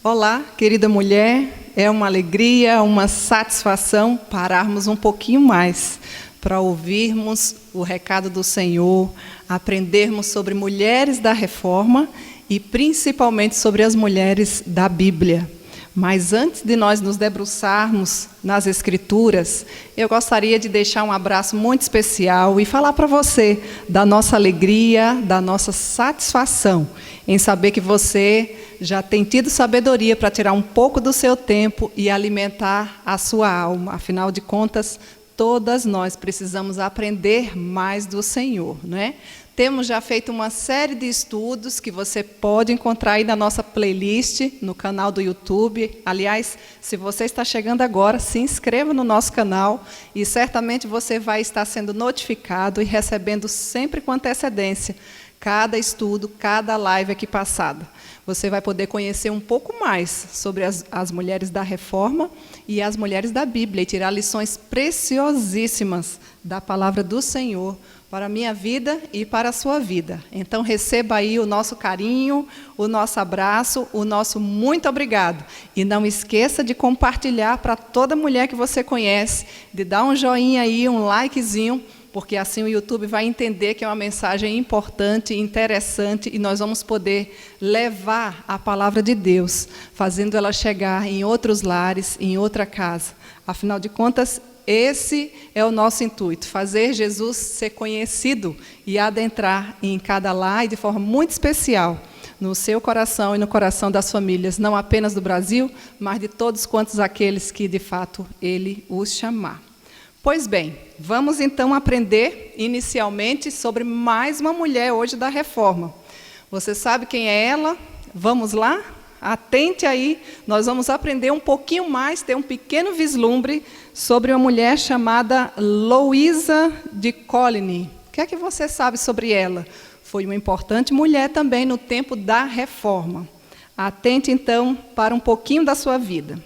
Olá, querida mulher, é uma alegria, uma satisfação pararmos um pouquinho mais para ouvirmos o recado do Senhor, aprendermos sobre mulheres da Reforma e principalmente sobre as mulheres da Bíblia. Mas antes de nós nos debruçarmos nas Escrituras, eu gostaria de deixar um abraço muito especial e falar para você da nossa alegria, da nossa satisfação em saber que você já tem tido sabedoria para tirar um pouco do seu tempo e alimentar a sua alma. Afinal de contas, todas nós precisamos aprender mais do Senhor, não é? Temos já feito uma série de estudos que você pode encontrar aí na nossa playlist, no canal do YouTube. Aliás, se você está chegando agora, se inscreva no nosso canal e certamente você vai estar sendo notificado e recebendo sempre com antecedência cada estudo, cada live aqui passada. Você vai poder conhecer um pouco mais sobre as mulheres da Reforma e as mulheres da Bíblia e tirar lições preciosíssimas da palavra do Senhor para a minha vida e para a sua vida. Então, receba aí o nosso carinho, o nosso abraço, o nosso muito obrigado. E não esqueça de compartilhar para toda mulher que você conhece, de dar um joinha aí, um likezinho, porque assim o YouTube vai entender que é uma mensagem importante, interessante, e nós vamos poder levar a palavra de Deus, fazendo ela chegar em outros lares, em outra casa. Afinal de contas, esse é o nosso intuito, fazer Jesus ser conhecido e adentrar em cada lar e de forma muito especial no seu coração e no coração das famílias, não apenas do Brasil, mas de todos quantos aqueles que de fato Ele os chamar. Pois bem, vamos então aprender inicialmente sobre mais uma mulher hoje da Reforma. Você sabe quem é ela? Vamos lá? Atente aí, nós vamos aprender um pouquinho mais, ter um pequeno vislumbre sobre uma mulher chamada Louisa de Coligny. O que é que você sabe sobre ela? Foi uma importante mulher também no tempo da Reforma. Atente então para um pouquinho da sua vida.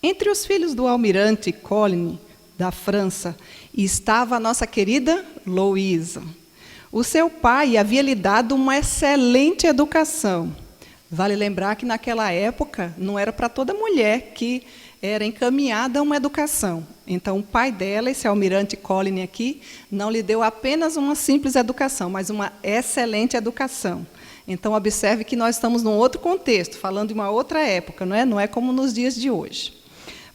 Entre os filhos do almirante Coligny, da França, estava a nossa querida Louisa. O seu pai havia lhe dado uma excelente educação. Vale lembrar que naquela época não era para toda mulher que era encaminhada a uma educação. Então o pai dela, esse almirante Coligny aqui, não lhe deu apenas uma simples educação, mas uma excelente educação. Então observe que nós estamos num outro contexto, falando de uma outra época, não é? Não é como nos dias de hoje.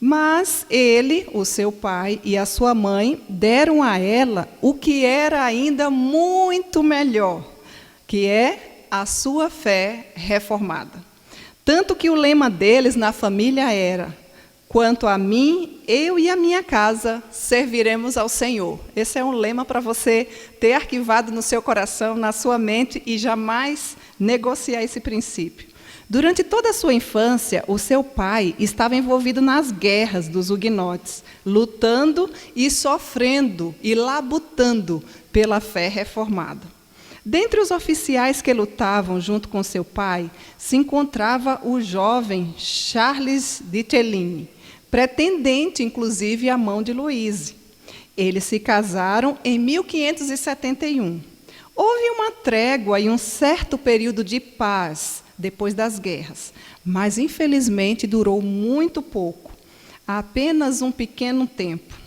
Mas ele, o seu pai e a sua mãe deram a ela o que era ainda muito melhor, que é a sua fé reformada. Tanto que o lema deles na família era: quanto a mim, eu e a minha casa serviremos ao Senhor. Esse é um lema para você ter arquivado no seu coração, na sua mente e jamais negociar esse princípio. Durante toda a sua infância, o seu pai estava envolvido nas guerras dos huguenotes, lutando e sofrendo e labutando pela fé reformada. Dentre os oficiais que lutavam junto com seu pai, se encontrava o jovem Charles de Teligny, pretendente, inclusive, à mão de Louise. Eles se casaram em 1571. Houve uma trégua e um certo período de paz depois das guerras, mas infelizmente durou muito pouco, apenas um pequeno tempo.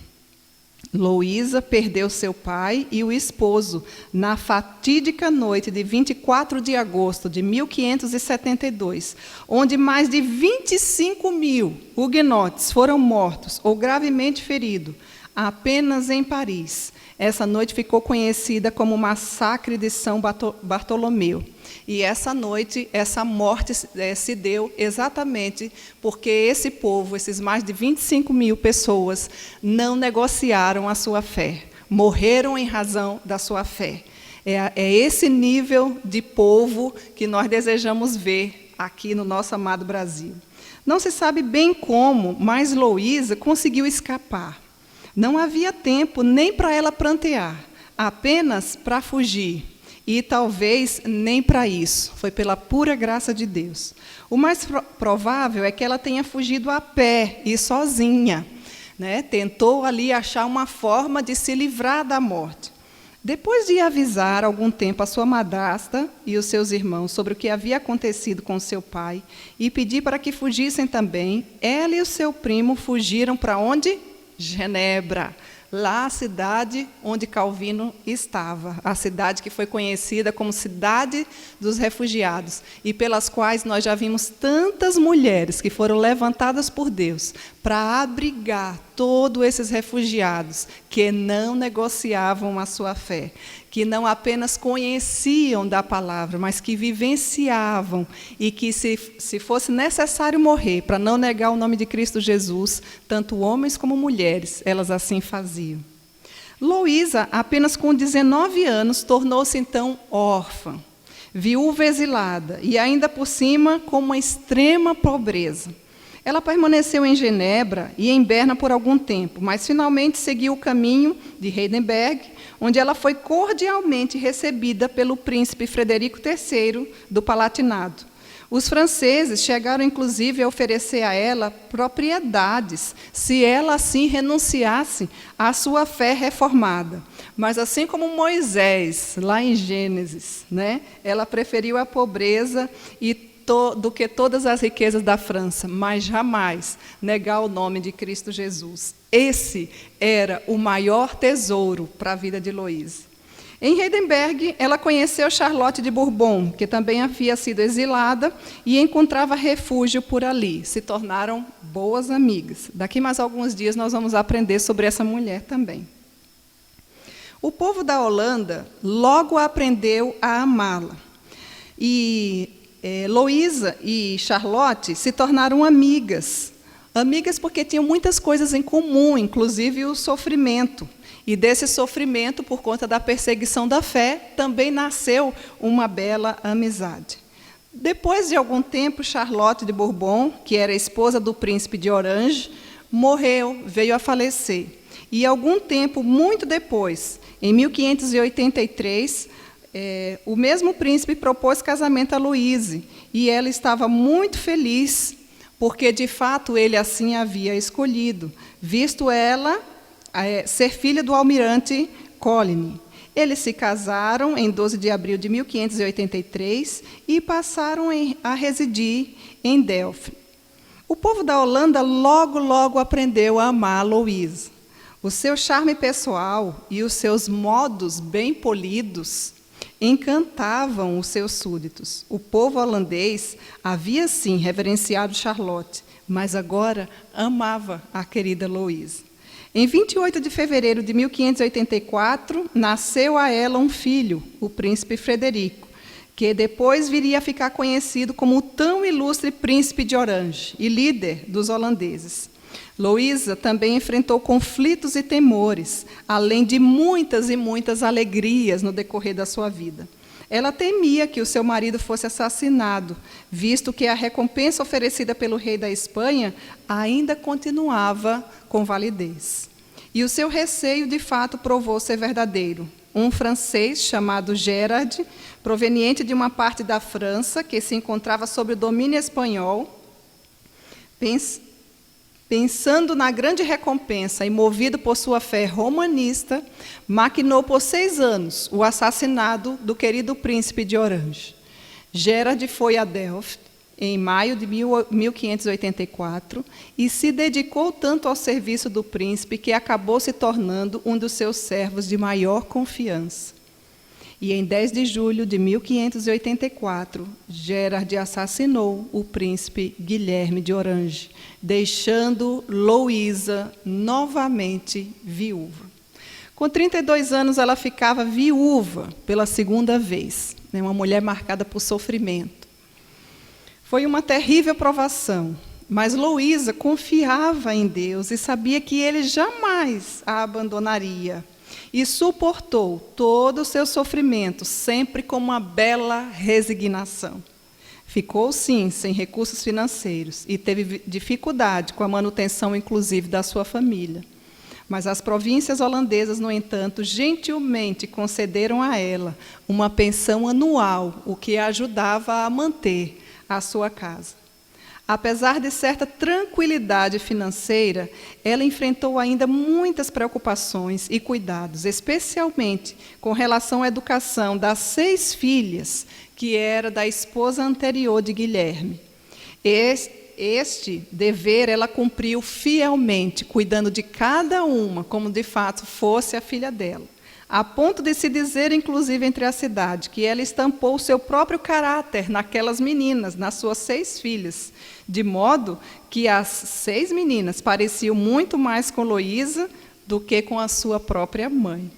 Louisa perdeu seu pai e o esposo na fatídica noite de 24 de agosto de 1572, onde mais de 25.000 huguenotes foram mortos ou gravemente feridos, apenas em Paris. Essa noite ficou conhecida como o Massacre de São Bartolomeu. E essa noite, essa morte se deu exatamente porque esse povo, esses mais de 25.000 pessoas, não negociaram a sua fé. Morreram em razão da sua fé. É esse nível de povo que nós desejamos ver aqui no nosso amado Brasil. Não se sabe bem como, mas Louisa conseguiu escapar. Não havia tempo nem para ela prantear, apenas para fugir. E talvez nem para isso, foi pela pura graça de Deus. O mais provável é que ela tenha fugido a pé e sozinha, né? Tentou ali achar uma forma de se livrar da morte. Depois de avisar algum tempo a sua madrasta e os seus irmãos sobre o que havia acontecido com seu pai e pedir para que fugissem também, ela e o seu primo fugiram para onde? Genebra, lá a cidade onde Calvino estava, a cidade que foi conhecida como Cidade dos Refugiados, e pelas quais nós já vimos tantas mulheres que foram levantadas por Deus para abrigar todos esses refugiados que não negociavam a sua fé, que não apenas conheciam da palavra, mas que vivenciavam, e que se fosse necessário morrer para não negar o nome de Cristo Jesus, tanto homens como mulheres, elas assim faziam. Loísa, apenas com 19 anos, tornou-se então órfã, viúva exilada, e ainda por cima com uma extrema pobreza. Ela permaneceu em Genebra e em Berna por algum tempo, mas finalmente seguiu o caminho de Heidelberg, onde ela foi cordialmente recebida pelo príncipe Frederico III do Palatinado. Os franceses chegaram, inclusive, a oferecer a ela propriedades, se ela assim renunciasse à sua fé reformada. Mas, assim como Moisés, lá em Gênesis, ela preferiu a pobreza do que todas as riquezas da França, mas jamais negar o nome de Cristo Jesus. Esse era o maior tesouro para a vida de Loísa. Em Heidelberg, ela conheceu Charlotte de Bourbon, que também havia sido exilada e encontrava refúgio por ali. Se tornaram boas amigas. Daqui mais alguns dias nós vamos aprender sobre essa mulher também. O povo da Holanda logo aprendeu a amá-la. E Loísa e Charlotte se tornaram amigas. Amigas porque tinham muitas coisas em comum, inclusive o sofrimento. E desse sofrimento, por conta da perseguição da fé, também nasceu uma bela amizade. Depois de algum tempo, Charlotte de Bourbon, que era esposa do príncipe de Orange, morreu, veio a falecer. E algum tempo, muito depois, em 1583, o mesmo príncipe propôs casamento a Louise, e ela estava muito feliz, porque, de fato, ele assim havia escolhido, visto ela ser filha do almirante Coligny. Eles se casaram em 12 de abril de 1583 e passaram a residir em Delft. O povo da Holanda logo aprendeu a amar Louise. O seu charme pessoal e os seus modos bem polidos encantavam os seus súditos. O povo holandês havia, sim, reverenciado Charlotte, mas agora amava a querida Louise. Em 28 de fevereiro de 1584, nasceu a ela um filho, o príncipe Frederico, que depois viria a ficar conhecido como o tão ilustre príncipe de Orange e líder dos holandeses. Loísa também enfrentou conflitos e temores, além de muitas e muitas alegrias no decorrer da sua vida. Ela temia que o seu marido fosse assassinado, visto que a recompensa oferecida pelo rei da Espanha ainda continuava com validez. E o seu receio, de fato, provou ser verdadeiro. Um francês chamado Gerard, proveniente de uma parte da França que se encontrava sob o domínio espanhol, pensando na grande recompensa e movido por sua fé romanista, maquinou por 6 anos o assassinato do querido príncipe de Orange. Gerard foi a Delft em maio de 1584 e se dedicou tanto ao serviço do príncipe que acabou se tornando um dos seus servos de maior confiança. E em 10 de julho de 1584, Gerard assassinou o príncipe Guilherme de Orange, deixando Loísa novamente viúva. Com 32 anos, ela ficava viúva pela segunda vez, uma mulher marcada por sofrimento. Foi uma terrível provação, mas Loísa confiava em Deus e sabia que Ele jamais a abandonaria. E suportou todo o seu sofrimento, sempre com uma bela resignação. Ficou, sim, sem recursos financeiros e teve dificuldade com a manutenção, inclusive, da sua família. Mas as províncias holandesas, no entanto, gentilmente concederam a ela uma pensão anual, o que a ajudava a manter a sua casa. Apesar de certa tranquilidade financeira, ela enfrentou ainda muitas preocupações e cuidados, especialmente com relação à educação das 6 filhas, que era da esposa anterior de Guilherme. Este dever ela cumpriu fielmente, cuidando de cada uma, como de fato fosse a filha dela. A ponto de se dizer, inclusive, entre a cidade, que ela estampou o seu próprio caráter naquelas meninas, nas suas 6 filhas, de modo que as 6 meninas pareciam muito mais com Loísa do que com a sua própria mãe.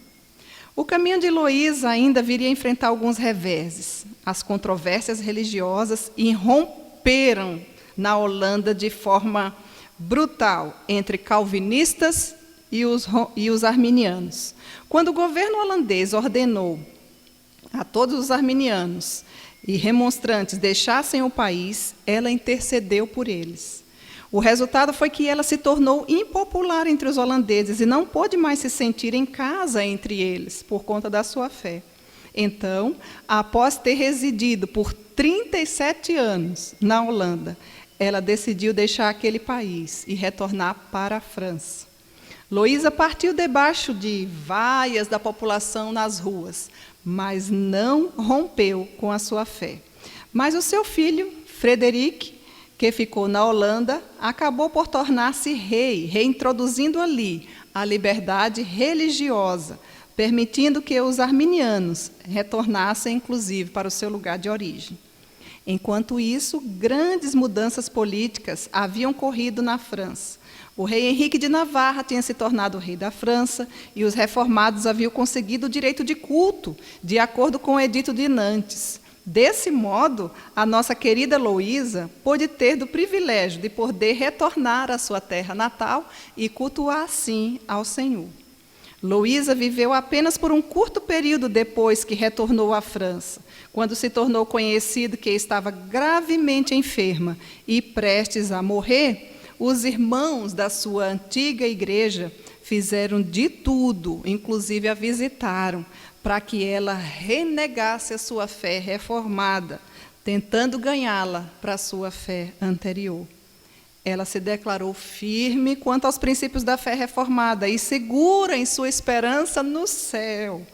O caminho de Loísa ainda viria a enfrentar alguns reveses. As controvérsias religiosas irromperam na Holanda de forma brutal entre calvinistas e os arminianos. Quando o governo holandês ordenou a todos os arminianos e remonstrantes deixassem o país, ela intercedeu por eles. O resultado foi que ela se tornou impopular entre os holandeses e não pôde mais se sentir em casa entre eles, por conta da sua fé. Então, após ter residido por 37 anos na Holanda, ela decidiu deixar aquele país e retornar para a França. Loísa partiu debaixo de vaias da população nas ruas, mas não rompeu com a sua fé. Mas o seu filho, Frederic, que ficou na Holanda, acabou por tornar-se rei, reintroduzindo ali a liberdade religiosa, permitindo que os arminianos retornassem, inclusive, para o seu lugar de origem. Enquanto isso, grandes mudanças políticas haviam ocorrido na França. O rei Henrique de Navarra tinha se tornado rei da França e os reformados haviam conseguido o direito de culto, de acordo com o Edito de Nantes. Desse modo, a nossa querida Loísa pôde ter do privilégio de poder retornar à sua terra natal e cultuar, assim, ao Senhor. Loísa viveu apenas por um curto período depois que retornou à França, quando se tornou conhecido que estava gravemente enferma e prestes a morrer. Os irmãos da sua antiga igreja fizeram de tudo, inclusive a visitaram, para que ela renegasse a sua fé reformada, tentando ganhá-la para a sua fé anterior. Ela se declarou firme quanto aos princípios da fé reformada e segura em sua esperança no céu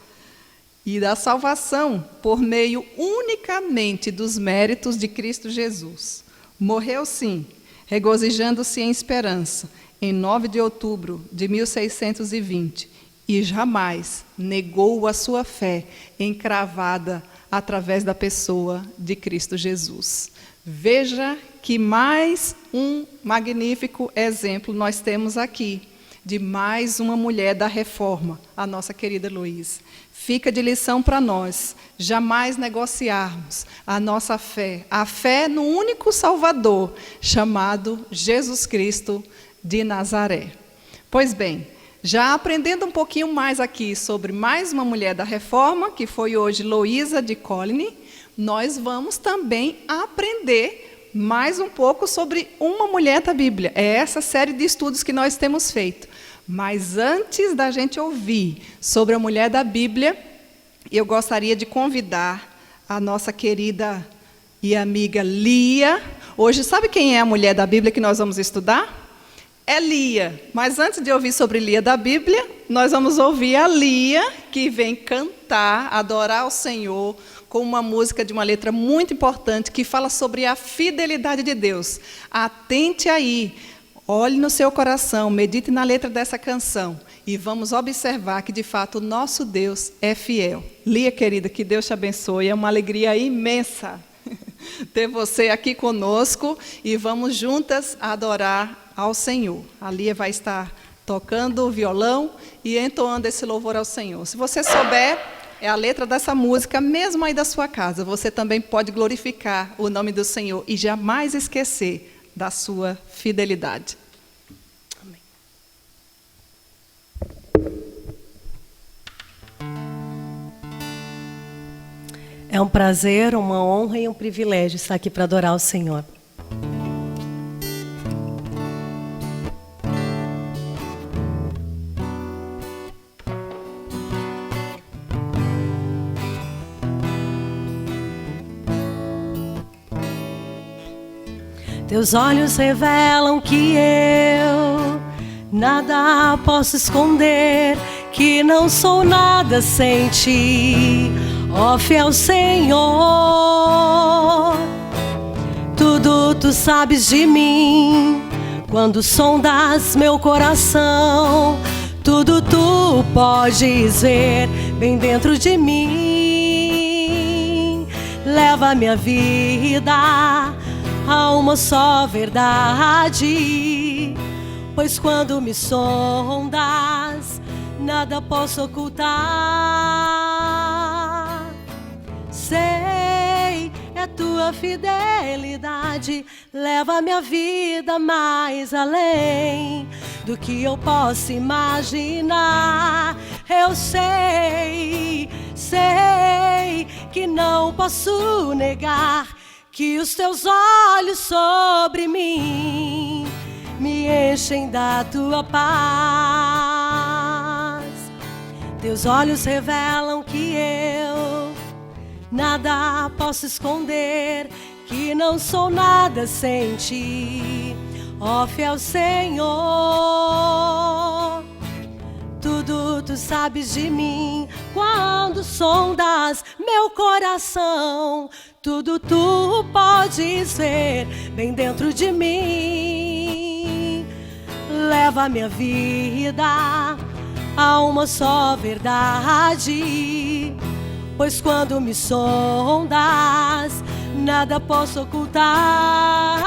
e da salvação por meio unicamente dos méritos de Cristo Jesus. Morreu, sim, regozijando-se em esperança, em 9 de outubro de 1620, e jamais negou a sua fé encravada através da pessoa de Cristo Jesus. Veja que mais um magnífico exemplo nós temos aqui, de mais uma mulher da reforma, a nossa querida Loísa. Fica de lição para nós, jamais negociarmos a nossa fé, a fé no único Salvador, chamado Jesus Cristo de Nazaré. Pois bem, já aprendendo um pouquinho mais aqui sobre mais uma mulher da reforma, que foi hoje Loísa de Coligny, nós vamos também aprender mais um pouco sobre uma mulher da Bíblia. É essa série de estudos que nós temos feito. Mas antes da gente ouvir sobre a mulher da Bíblia, eu gostaria de convidar a nossa querida e amiga Lia. Hoje, sabe quem é a mulher da Bíblia que nós vamos estudar? É Lia. Mas antes de ouvir sobre Lia da Bíblia, nós vamos ouvir a Lia, que vem cantar, adorar o Senhor, com uma música de uma letra muito importante, que fala sobre a fidelidade de Deus. Atente aí. Olhe no seu coração, medite na letra dessa canção e vamos observar que, de fato, o nosso Deus é fiel. Lia, querida, que Deus te abençoe. É uma alegria imensa ter você aqui conosco e vamos juntas adorar ao Senhor. A Lia vai estar tocando o violão e entoando esse louvor ao Senhor. Se você souber a letra dessa música, mesmo aí da sua casa, você também pode glorificar o nome do Senhor e jamais esquecer da sua fidelidade. Amém. É um prazer, uma honra e um privilégio estar aqui para adorar o Senhor. Teus olhos revelam que eu nada posso esconder, que não sou nada sem ti, ó fiel Senhor. Tudo tu sabes de mim, quando sondas meu coração. Tudo tu podes ver bem dentro de mim. Leva minha vida a uma só verdade, pois quando me sondas, nada posso ocultar. Sei, é tua fidelidade, leva minha vida mais além do que eu posso imaginar. Eu sei que não posso negar que os teus olhos sobre mim me enchem da tua paz. Teus olhos revelam que eu nada posso esconder, que não sou nada sem ti, ó fiel Senhor. Tudo tu sabes de mim, quando sondas meu coração. Tudo tu podes ver bem dentro de mim. Leva minha vida a uma só verdade, pois quando me sondas, nada posso ocultar.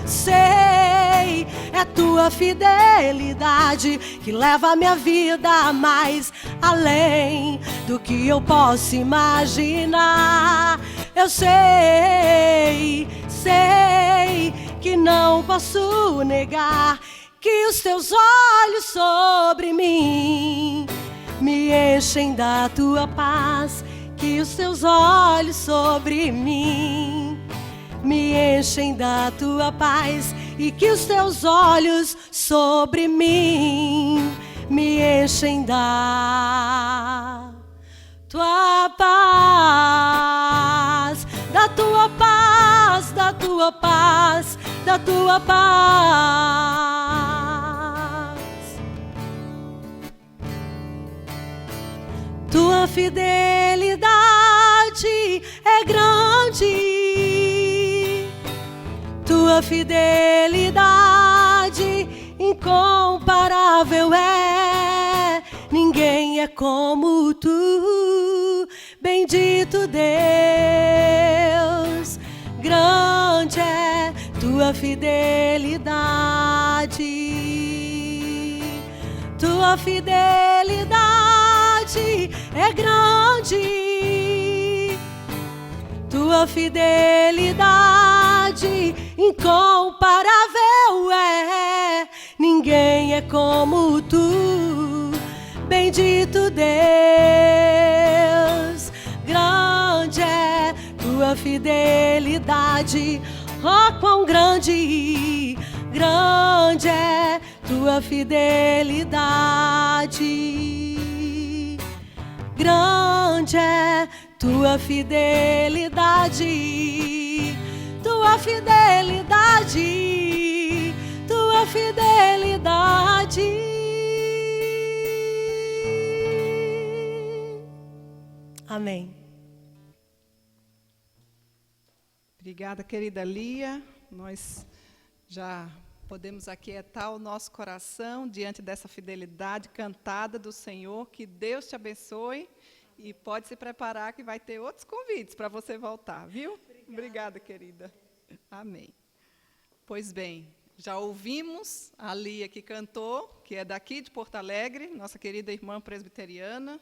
Sei, é tua fidelidade que leva a minha vida mais além do que eu posso imaginar. Eu sei que não posso negar que os teus olhos sobre mim me enchem da tua paz, que os teus olhos sobre mim me enchem da tua paz, e que os teus olhos sobre mim me enchem da tua paz, da tua paz, da tua paz, da tua paz. Tua fidelidade é grande, tua fidelidade incomparável é. Ninguém é como tu, bendito Deus. Grande é tua fidelidade, tua fidelidade é grande, tua fidelidade incomparável é. Ninguém é como tu, bendito Deus. Grande é tua fidelidade, oh quão grande, grande é tua fidelidade. Grande é tua fidelidade, tua fidelidade, tua fidelidade. Amém. Obrigada, querida Lia. Nós já podemos aquietar o nosso coração diante dessa fidelidade cantada do Senhor. Que Deus te abençoe e pode se preparar que vai ter outros convites para você voltar, viu? Obrigada, querida. Amém. Pois bem, já ouvimos a Lia que cantou, que é daqui de Porto Alegre, nossa querida irmã presbiteriana.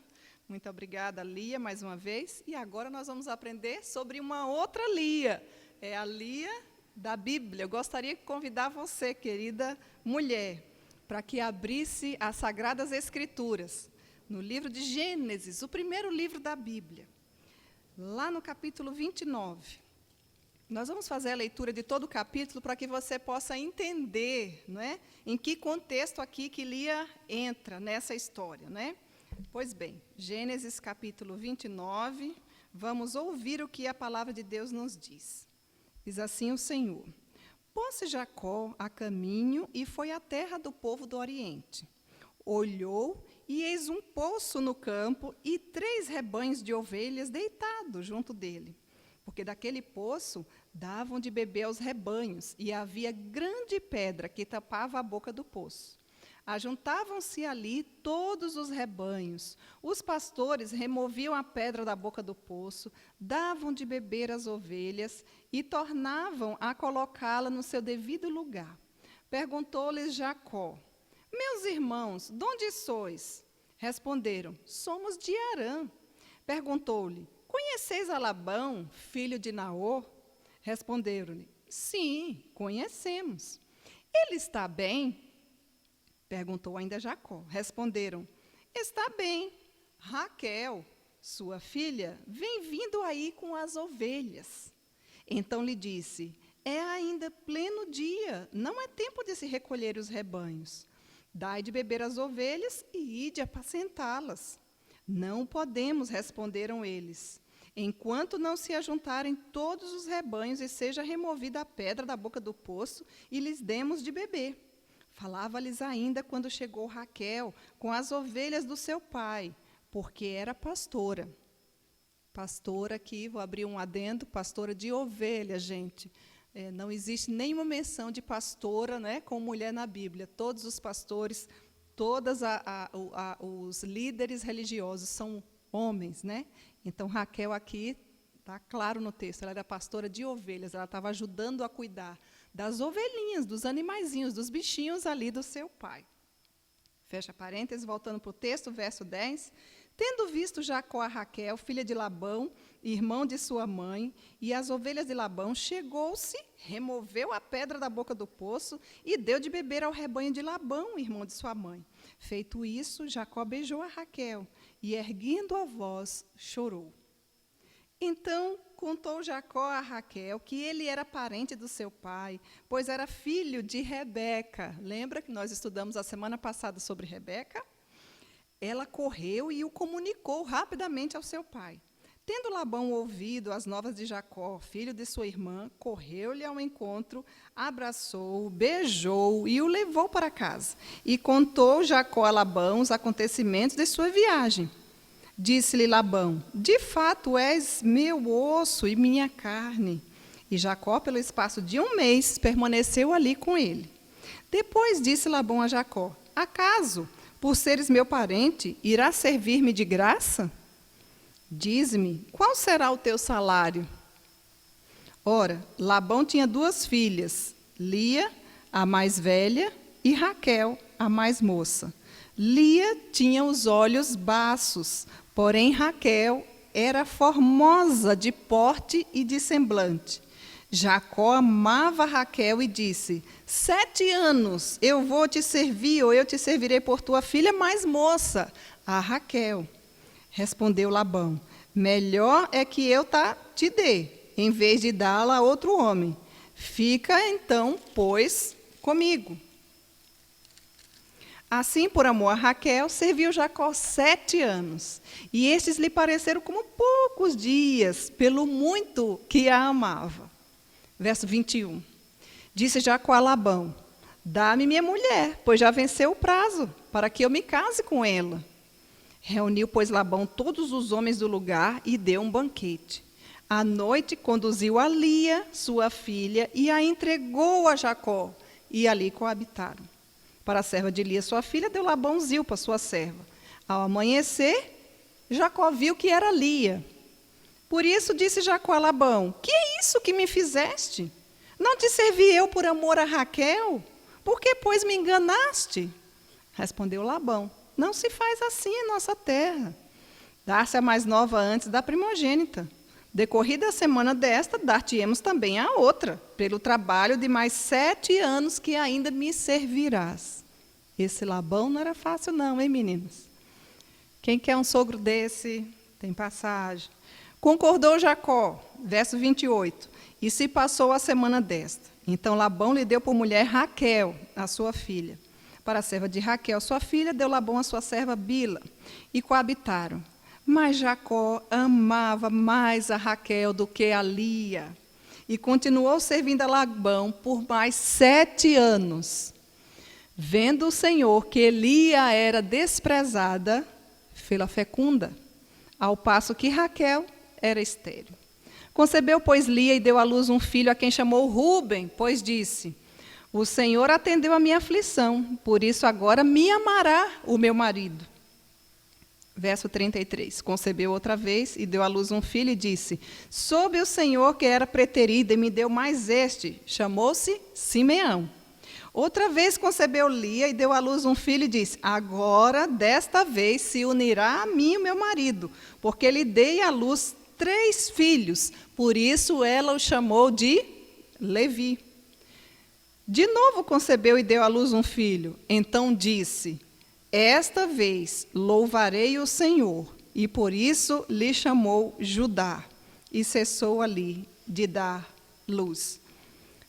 Muito obrigada, Lia, mais uma vez. E agora nós vamos aprender sobre uma outra Lia. É a Lia da Bíblia. Eu gostaria de convidar você, querida mulher, para que abrisse as Sagradas Escrituras, no livro de Gênesis, o primeiro livro da Bíblia, lá no capítulo 29. Nós vamos fazer a leitura de todo o capítulo para que você possa entender, não é, em que contexto aqui que Lia entra nessa história, não é? Pois bem, Gênesis capítulo 29, vamos ouvir o que a palavra de Deus nos diz. Diz assim o Senhor: pôs-se Jacó a caminho e foi à terra do povo do Oriente. Olhou, e eis um poço no campo e 3 rebanhos de ovelhas deitados junto dele. Porque daquele poço davam de beber aos rebanhos, e havia grande pedra que tapava a boca do poço. Ajuntavam-se ali todos os rebanhos. Os pastores removiam a pedra da boca do poço, davam de beber às ovelhas e tornavam a colocá-la no seu devido lugar. Perguntou-lhes Jacó: meus irmãos, de onde sois? Responderam: somos de Harã. Perguntou-lhe: conheceis a Labão, filho de Naor? Responderam-lhe: sim, conhecemos. Ele está bem? Perguntou ainda Jacó. Responderam: está bem. Raquel, sua filha, vem vindo aí com as ovelhas. Então lhe disse: é ainda pleno dia, não é tempo de se recolher os rebanhos. Dai de beber às ovelhas e ide apacentá-las. Não podemos, responderam eles, enquanto não se ajuntarem todos os rebanhos e seja removida a pedra da boca do poço e lhes demos de beber. Falava-lhes ainda quando chegou Raquel com as ovelhas do seu pai, porque era pastora. Pastora aqui, vou abrir um adendo, pastora de ovelhas, gente. Não existe nenhuma menção de pastora, né, com mulher na Bíblia. Todos os pastores, todos os líderes religiosos são homens, né? Então, Raquel aqui, está claro no texto, ela era pastora de ovelhas, ela estava ajudando a cuidar das ovelhinhas, dos animaizinhos, dos bichinhos ali do seu pai. Fecha parênteses, voltando para o texto, verso 10. Tendo visto Jacó a Raquel, filha de Labão, irmão de sua mãe, e as ovelhas de Labão, chegou-se, removeu a pedra da boca do poço e deu de beber ao rebanho de Labão, irmão de sua mãe. Feito isso, Jacó beijou a Raquel e, erguendo a voz, chorou. Então contou Jacó a Raquel que ele era parente do seu pai, pois era filho de Rebeca. Lembra que nós estudamos a semana passada sobre Rebeca? Ela correu e o comunicou rapidamente ao seu pai. Tendo Labão ouvido as novas de Jacó, filho de sua irmã, correu-lhe ao encontro, abraçou-o, beijou-o e o levou para casa. E contou Jacó a Labão os acontecimentos de sua viagem. Disse-lhe Labão: de fato és meu osso e minha carne. E Jacó, pelo espaço de 1 mês, permaneceu ali com ele. Depois disse Labão a Jacó: acaso, por seres meu parente, irás servir-me de graça? Diz-me, qual será o teu salário? Ora, Labão tinha 2 filhas, Lia, a mais velha, e Raquel, a mais moça. Lia tinha os olhos baços, porém Raquel era formosa de porte e de semblante. Jacó amava Raquel e disse: 7 anos eu vou te servir, ou eu te servirei por tua filha mais moça, a Raquel. Respondeu Labão: melhor é que eu te dê, em vez de dá-la a outro homem. Fica então, pois, comigo. Assim, por amor a Raquel, serviu Jacó 7 anos. E estes lhe pareceram como poucos dias, pelo muito que a amava. Verso 21. Disse Jacó a Labão: dá-me minha mulher, pois já venceu o prazo, para que eu me case com ela. Reuniu, pois, Labão todos os homens do lugar e deu um banquete. À noite, conduziu a Lia, sua filha, e a entregou a Jacó, e ali coabitaram. Para a serva de Lia, sua filha, deu Labão Zilpa, sua serva. Ao amanhecer, Jacó viu que era Lia. Por isso disse Jacó a Labão: que é isso que me fizeste? Não te servi eu por amor a Raquel? Por que, pois, me enganaste? Respondeu Labão: não se faz assim em nossa terra. Dar-se a mais nova antes da primogênita. Decorrida a semana desta, dar-te-emos também a outra, pelo trabalho de mais 7 anos que ainda me servirás. Esse Labão não era fácil não, hein, meninos? Quem quer um sogro desse, tem passagem. Concordou Jacó, verso 28, e se passou a semana desta. Então Labão lhe deu por mulher Raquel, a sua filha. Para a serva de Raquel, sua filha, deu Labão a sua serva Bila, e coabitaram. Mas Jacó amava mais a Raquel do que a Lia. e continuou servindo a Labão por mais 7 anos. Vendo o Senhor que Lia era desprezada, fê-la fecunda, ao passo que Raquel era estéril. Concebeu, pois, Lia e deu à luz um filho a quem chamou Ruben, pois disse: o Senhor atendeu a minha aflição, por isso agora me amará o meu marido. Verso 33, concebeu outra vez e deu à luz um filho e disse: soube o Senhor que era preterida e me deu mais este, chamou-se Simeão. Outra vez concebeu Lia e deu à luz um filho e disse: agora, desta vez, se unirá a mim o meu marido, porque lhe dei à luz 3 filhos, por isso ela o chamou de Levi. De novo concebeu e deu à luz um filho, então disse: esta vez louvarei o Senhor, e por isso lhe chamou Judá, e cessou ali de dar luz.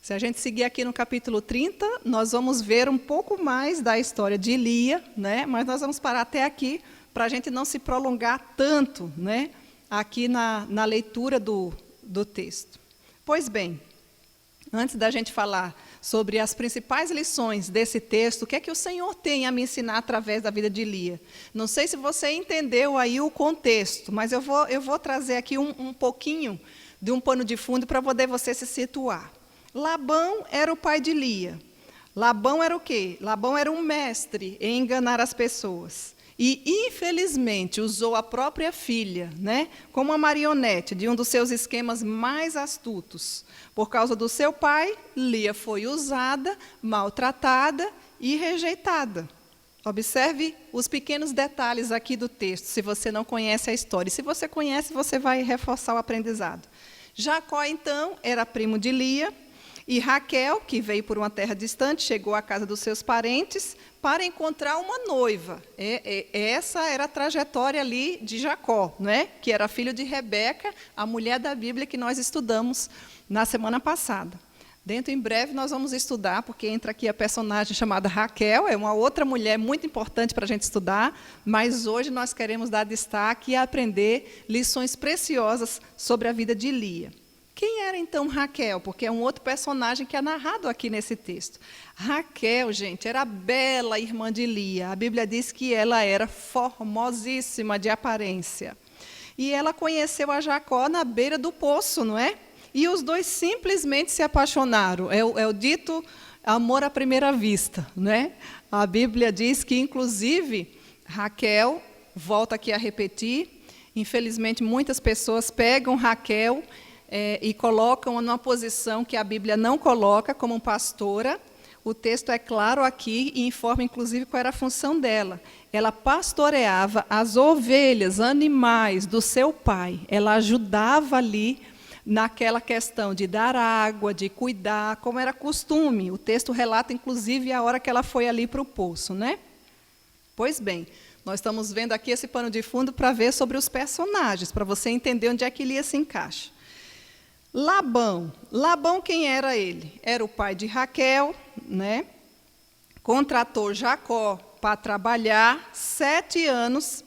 Se a gente seguir aqui no capítulo 30, nós vamos ver um pouco mais da história de Lia, né? Mas nós vamos parar até aqui, para a gente não se prolongar tanto, né? Aqui na leitura do texto. Pois bem, antes da gente falar sobre as principais lições desse texto, o que é que o Senhor tem a me ensinar através da vida de Lia? Não sei se você entendeu aí o contexto, mas eu vou trazer aqui um pouquinho de um pano de fundo para poder você se situar. Labão era o pai de Lia. Labão era o quê? Labão era um mestre em enganar as pessoas. E, infelizmente, usou a própria filha, né, como uma marionete de um dos seus esquemas mais astutos. Por causa do seu pai, Lia foi usada, maltratada e rejeitada. Observe os pequenos detalhes aqui do texto, se você não conhece a história. E se você conhece, você vai reforçar o aprendizado. Jacó, então, era primo de Lia. E Raquel, que veio por uma terra distante, chegou à casa dos seus parentes para encontrar uma noiva. Essa era a trajetória ali de Jacó, né? Que era filho de Rebeca, a mulher da Bíblia que nós estudamos na semana passada. Dentro em breve nós vamos estudar, porque entra aqui a personagem chamada Raquel, é uma outra mulher muito importante para a gente estudar, mas hoje nós queremos dar destaque e aprender lições preciosas sobre a vida de Lia. Quem era, então, Raquel? Porque é um outro personagem que é narrado aqui nesse texto. Raquel, gente, era a bela irmã de Lia. A Bíblia diz que ela era formosíssima de aparência. E ela conheceu a Jacó na beira do poço, não é? E os dois simplesmente se apaixonaram. É o dito amor à primeira vista, não é? A Bíblia diz que, inclusive, Raquel, volta aqui a repetir, infelizmente muitas pessoas pegam Raquel e colocam numa posição que a Bíblia não coloca, como pastora. O texto é claro aqui e informa, inclusive, qual era a função dela. Ela pastoreava as ovelhas, animais do seu pai. Ela ajudava ali naquela questão de dar água, de cuidar, como era costume. O texto relata, inclusive, a hora que ela foi ali para o poço, né? Pois bem, nós estamos vendo aqui esse pano de fundo para ver sobre os personagens, para você entender onde é que Lia se encaixa. Labão, quem era ele? Era o pai de Raquel, né? Contratou Jacó para trabalhar 7 anos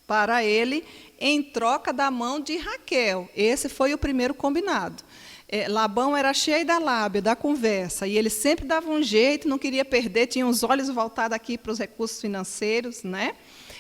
para ele, em troca da mão de Raquel. Esse foi o primeiro combinado. Labão era cheio da lábia, da conversa, e ele sempre dava um jeito, não queria perder, tinha os olhos voltados aqui para os recursos financeiros, né?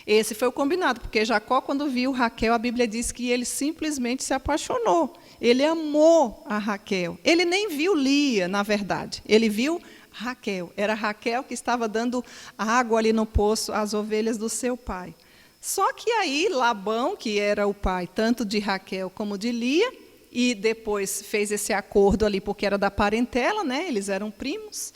Esse foi o combinado, porque Jacó, quando viu Raquel, a Bíblia diz que ele simplesmente se apaixonou. Ele amou a Raquel. Ele nem viu Lia, na verdade. Ele viu Raquel. Era Raquel que estava dando água ali no poço às ovelhas do seu pai. Só que aí Labão, que era o pai tanto de Raquel como de Lia, e depois fez esse acordo ali porque era da parentela, né? Eles eram primos.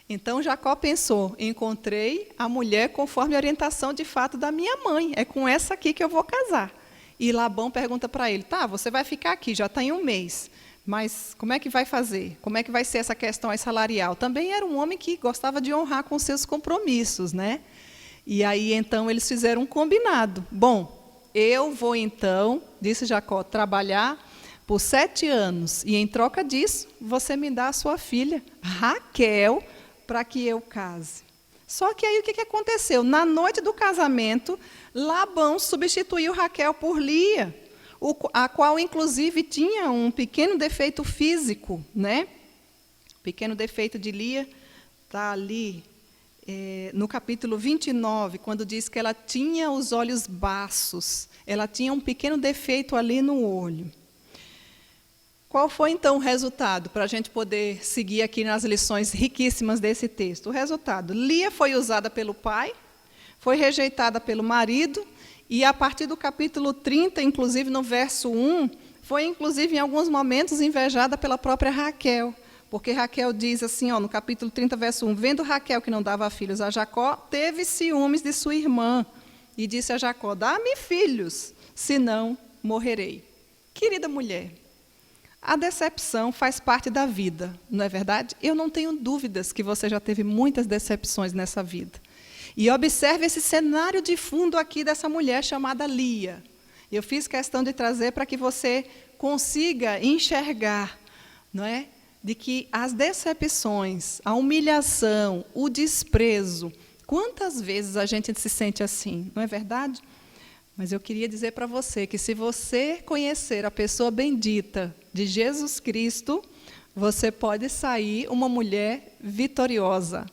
Então Jacó pensou: encontrei a mulher conforme a orientação de fato da minha mãe, é com essa aqui que eu vou casar. E Labão pergunta para ele: tá, você vai ficar aqui, já está em 1 mês, mas como é que vai fazer? Como é que vai ser essa questão aí salarial? Também era um homem que gostava de honrar com seus compromissos, né? E aí então eles fizeram um combinado. Bom, eu vou então, disse Jacó, trabalhar por 7 anos, e em troca disso, você me dá a sua filha, Raquel, para que eu case. Só que aí o que aconteceu? Na noite do casamento, Labão substituiu Raquel por Lia. a qual, inclusive, tinha um pequeno defeito físico, né? O pequeno defeito de Lia está ali no capítulo 29, quando diz que ela tinha os olhos baços, ela tinha um pequeno defeito ali no olho. Qual foi, então, o resultado, para a gente poder seguir aqui nas lições riquíssimas desse texto? O resultado: Lia foi usada pelo pai, foi rejeitada pelo marido, e a partir do capítulo 30, inclusive no verso 1, foi, inclusive, em alguns momentos, invejada pela própria Raquel. Porque Raquel diz assim, no capítulo 30, verso 1, vendo Raquel que não dava filhos a Jacó, teve ciúmes de sua irmã, e disse a Jacó, dá-me filhos, senão morrerei. Querida mulher, a decepção faz parte da vida, não é verdade? Eu não tenho dúvidas que você já teve muitas decepções nessa vida. E observe esse cenário de fundo aqui dessa mulher chamada Lia. Eu fiz questão de trazer para que você consiga enxergar, não é? De que as decepções, a humilhação, o desprezo, quantas vezes a gente se sente assim, não é verdade? Mas eu queria dizer para você que se você conhecer a pessoa bendita de Jesus Cristo, você pode sair uma mulher vitoriosa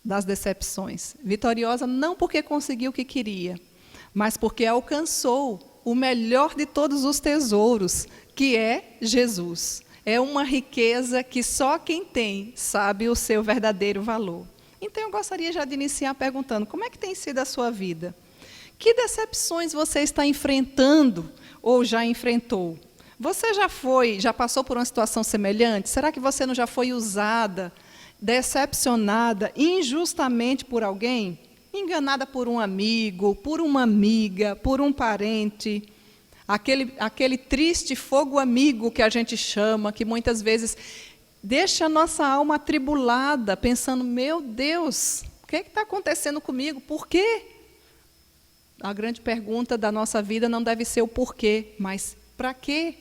das decepções. Vitoriosa não porque conseguiu o que queria, mas porque alcançou o melhor de todos os tesouros, que é Jesus. É uma riqueza que só quem tem sabe o seu verdadeiro valor. Então, eu gostaria já de iniciar perguntando, como é que tem sido a sua vida? Que decepções você está enfrentando ou já enfrentou? Você já passou por uma situação semelhante? Será que você não já foi usada, decepcionada injustamente por alguém? Enganada por um amigo, por uma amiga, por um parente? Aquele triste fogo amigo que a gente chama, que muitas vezes deixa a nossa alma atribulada, pensando, meu Deus, o que está acontecendo comigo? Por quê? A grande pergunta da nossa vida não deve ser o porquê, mas para quê?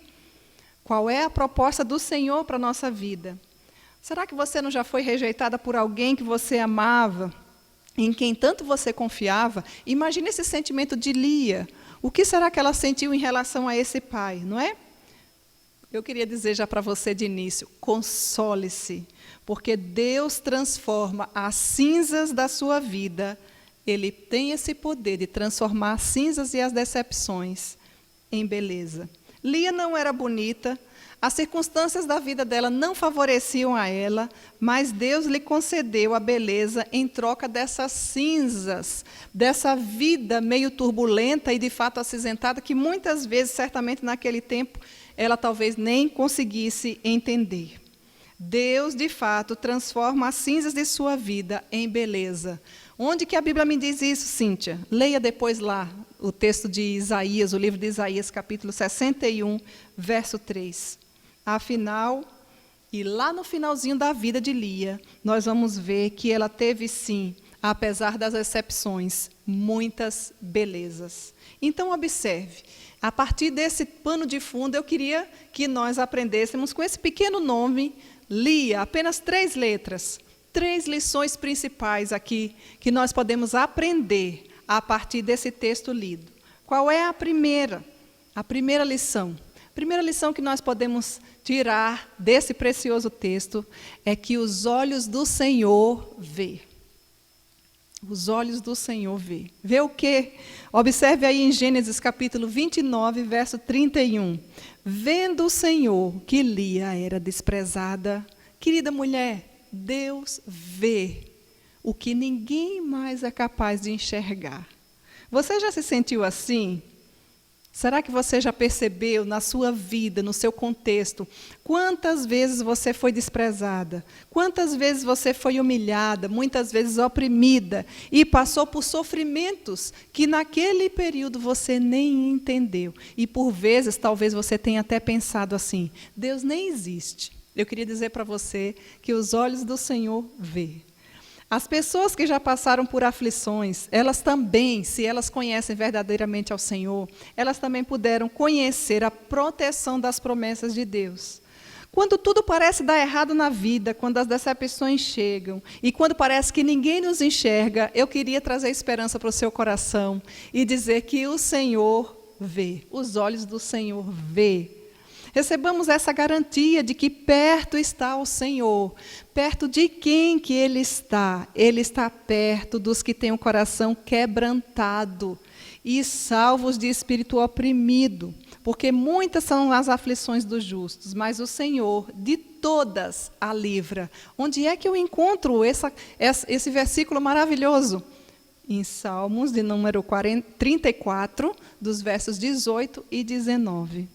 Qual é a proposta do Senhor para a nossa vida? Será que você não já foi rejeitada por alguém que você amava, em quem tanto você confiava? Imagine esse sentimento de Lia. O que será que ela sentiu em relação a esse pai, não é? Eu queria dizer já para você de início, console-se, porque Deus transforma as cinzas da sua vida. Ele tem esse poder de transformar as cinzas e as decepções em beleza. Lia não era bonita, as circunstâncias da vida dela não favoreciam a ela, mas Deus lhe concedeu a beleza em troca dessas cinzas, dessa vida meio turbulenta e de fato acinzentada, que muitas vezes, certamente naquele tempo, ela talvez nem conseguisse entender. Deus, de fato, transforma as cinzas de sua vida em beleza. Onde que a Bíblia me diz isso, Cíntia? Leia depois lá o texto de Isaías, o livro de Isaías, capítulo 61, verso 3. Afinal, e lá no finalzinho da vida de Lia, nós vamos ver que ela teve, sim, apesar das exceções, muitas belezas. Então, observe, a partir desse pano de fundo, eu queria que nós aprendêssemos com esse pequeno nome, Lia, apenas 3 letras, 3 lições principais aqui, que nós podemos aprender a partir desse texto lido. Qual é a primeira? A primeira lição. A primeira lição que nós podemos tirar desse precioso texto é que os olhos do Senhor vê. Os olhos do Senhor vê. Vê o quê? Observe aí em Gênesis capítulo 29, verso 31. Vendo o Senhor que Lia era desprezada, querida mulher, Deus vê o que ninguém mais é capaz de enxergar. Você já se sentiu assim? Será que você já percebeu na sua vida, no seu contexto, quantas vezes você foi desprezada, quantas vezes você foi humilhada, muitas vezes oprimida e passou por sofrimentos que naquele período você nem entendeu. E por vezes, talvez você tenha até pensado assim, Deus nem existe. Eu queria dizer para você que os olhos do Senhor vê. As pessoas que já passaram por aflições, elas também, se elas conhecem verdadeiramente ao Senhor, elas também puderam conhecer a proteção das promessas de Deus. Quando tudo parece dar errado na vida, quando as decepções chegam, e quando parece que ninguém nos enxerga, eu queria trazer esperança para o seu coração e dizer que o Senhor vê. Os olhos do Senhor vê. Recebamos essa garantia de que perto está o Senhor. Perto de quem que Ele está? Ele está perto dos que têm o coração quebrantado e salvos de espírito oprimido. Porque muitas são as aflições dos justos, mas o Senhor de todas a livra. Onde é que eu encontro esse versículo maravilhoso? Em Salmos de número 34, dos versos 18 e 19.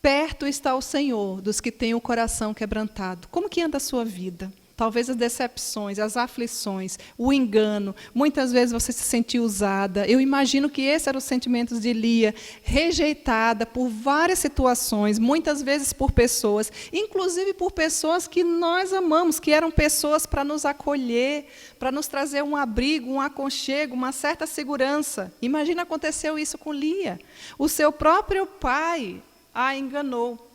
Perto está o Senhor dos que têm o coração quebrantado. Como que anda a sua vida? Talvez as decepções, as aflições, o engano. Muitas vezes você se sentiu usada. Eu imagino que esses eram os sentimentos de Lia, rejeitada por várias situações, muitas vezes por pessoas, inclusive por pessoas que nós amamos, que eram pessoas para nos acolher, para nos trazer um abrigo, um aconchego, uma certa segurança. Imagina aconteceu isso com Lia. O seu próprio pai a enganou.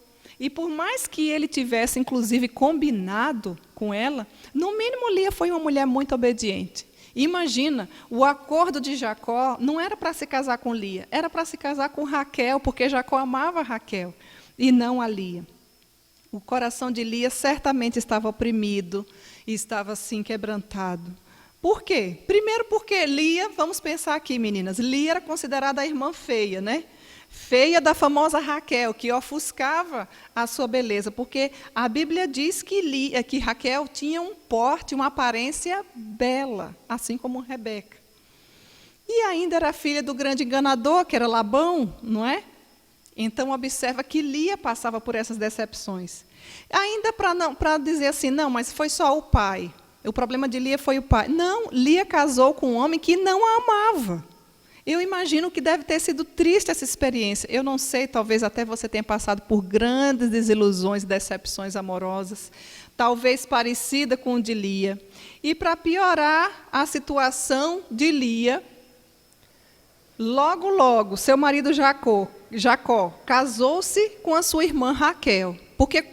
E por mais que ele tivesse, inclusive, combinado com ela, no mínimo Lia foi uma mulher muito obediente. Imagina, o acordo de Jacó não era para se casar com Lia, era para se casar com Raquel, porque Jacó amava Raquel, e não a Lia. O coração de Lia certamente estava oprimido, e estava assim quebrantado. Por quê? Primeiro porque Lia, vamos pensar aqui, meninas, Lia era considerada a irmã feia, né? Feia da famosa Raquel, que ofuscava a sua beleza, porque a Bíblia diz que Raquel tinha um porte, uma aparência bela, assim como Rebeca. E ainda era filha do grande enganador, que era Labão, não é? Então, observa que Lia passava por essas decepções. Ainda para dizer assim, não, mas foi só o pai. O problema de Lia foi o pai. Não, Lia casou com um homem que não a amava. Eu imagino que deve ter sido triste essa experiência. Eu não sei, talvez até você tenha passado por grandes desilusões e decepções amorosas, talvez parecida com o de Lia. E para piorar a situação de Lia, logo, seu marido Jacó casou-se com a sua irmã Raquel. Porque,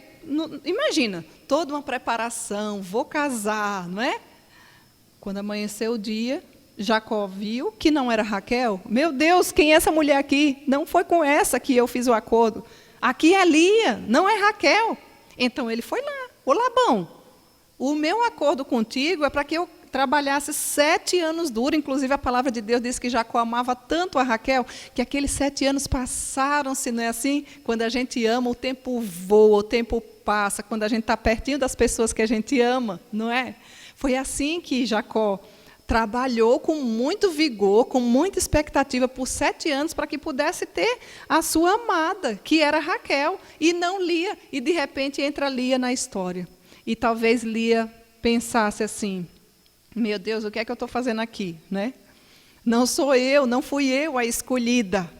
imagina, toda uma preparação, vou casar, não é? Quando amanheceu o dia, Jacó viu que não era Raquel. Meu Deus, quem é essa mulher aqui? Não foi com essa que eu fiz o acordo. Aqui é Lia, não é Raquel. Então ele foi lá. Ô Labão, o meu acordo contigo é para que eu trabalhasse 7 anos duro. Inclusive a palavra de Deus diz que Jacó amava tanto a Raquel, que aqueles 7 anos passaram-se, não é assim? Quando a gente ama, o tempo voa, o tempo passa, quando a gente está pertinho das pessoas que a gente ama, não é? Foi assim que Jacó trabalhou com muito vigor, com muita expectativa por 7 anos para que pudesse ter a sua amada, que era Raquel, e não Lia. E de repente entra Lia na história. E talvez Lia pensasse assim, meu Deus, o que é que eu estou fazendo aqui? Né? Não sou eu, não fui eu a escolhida.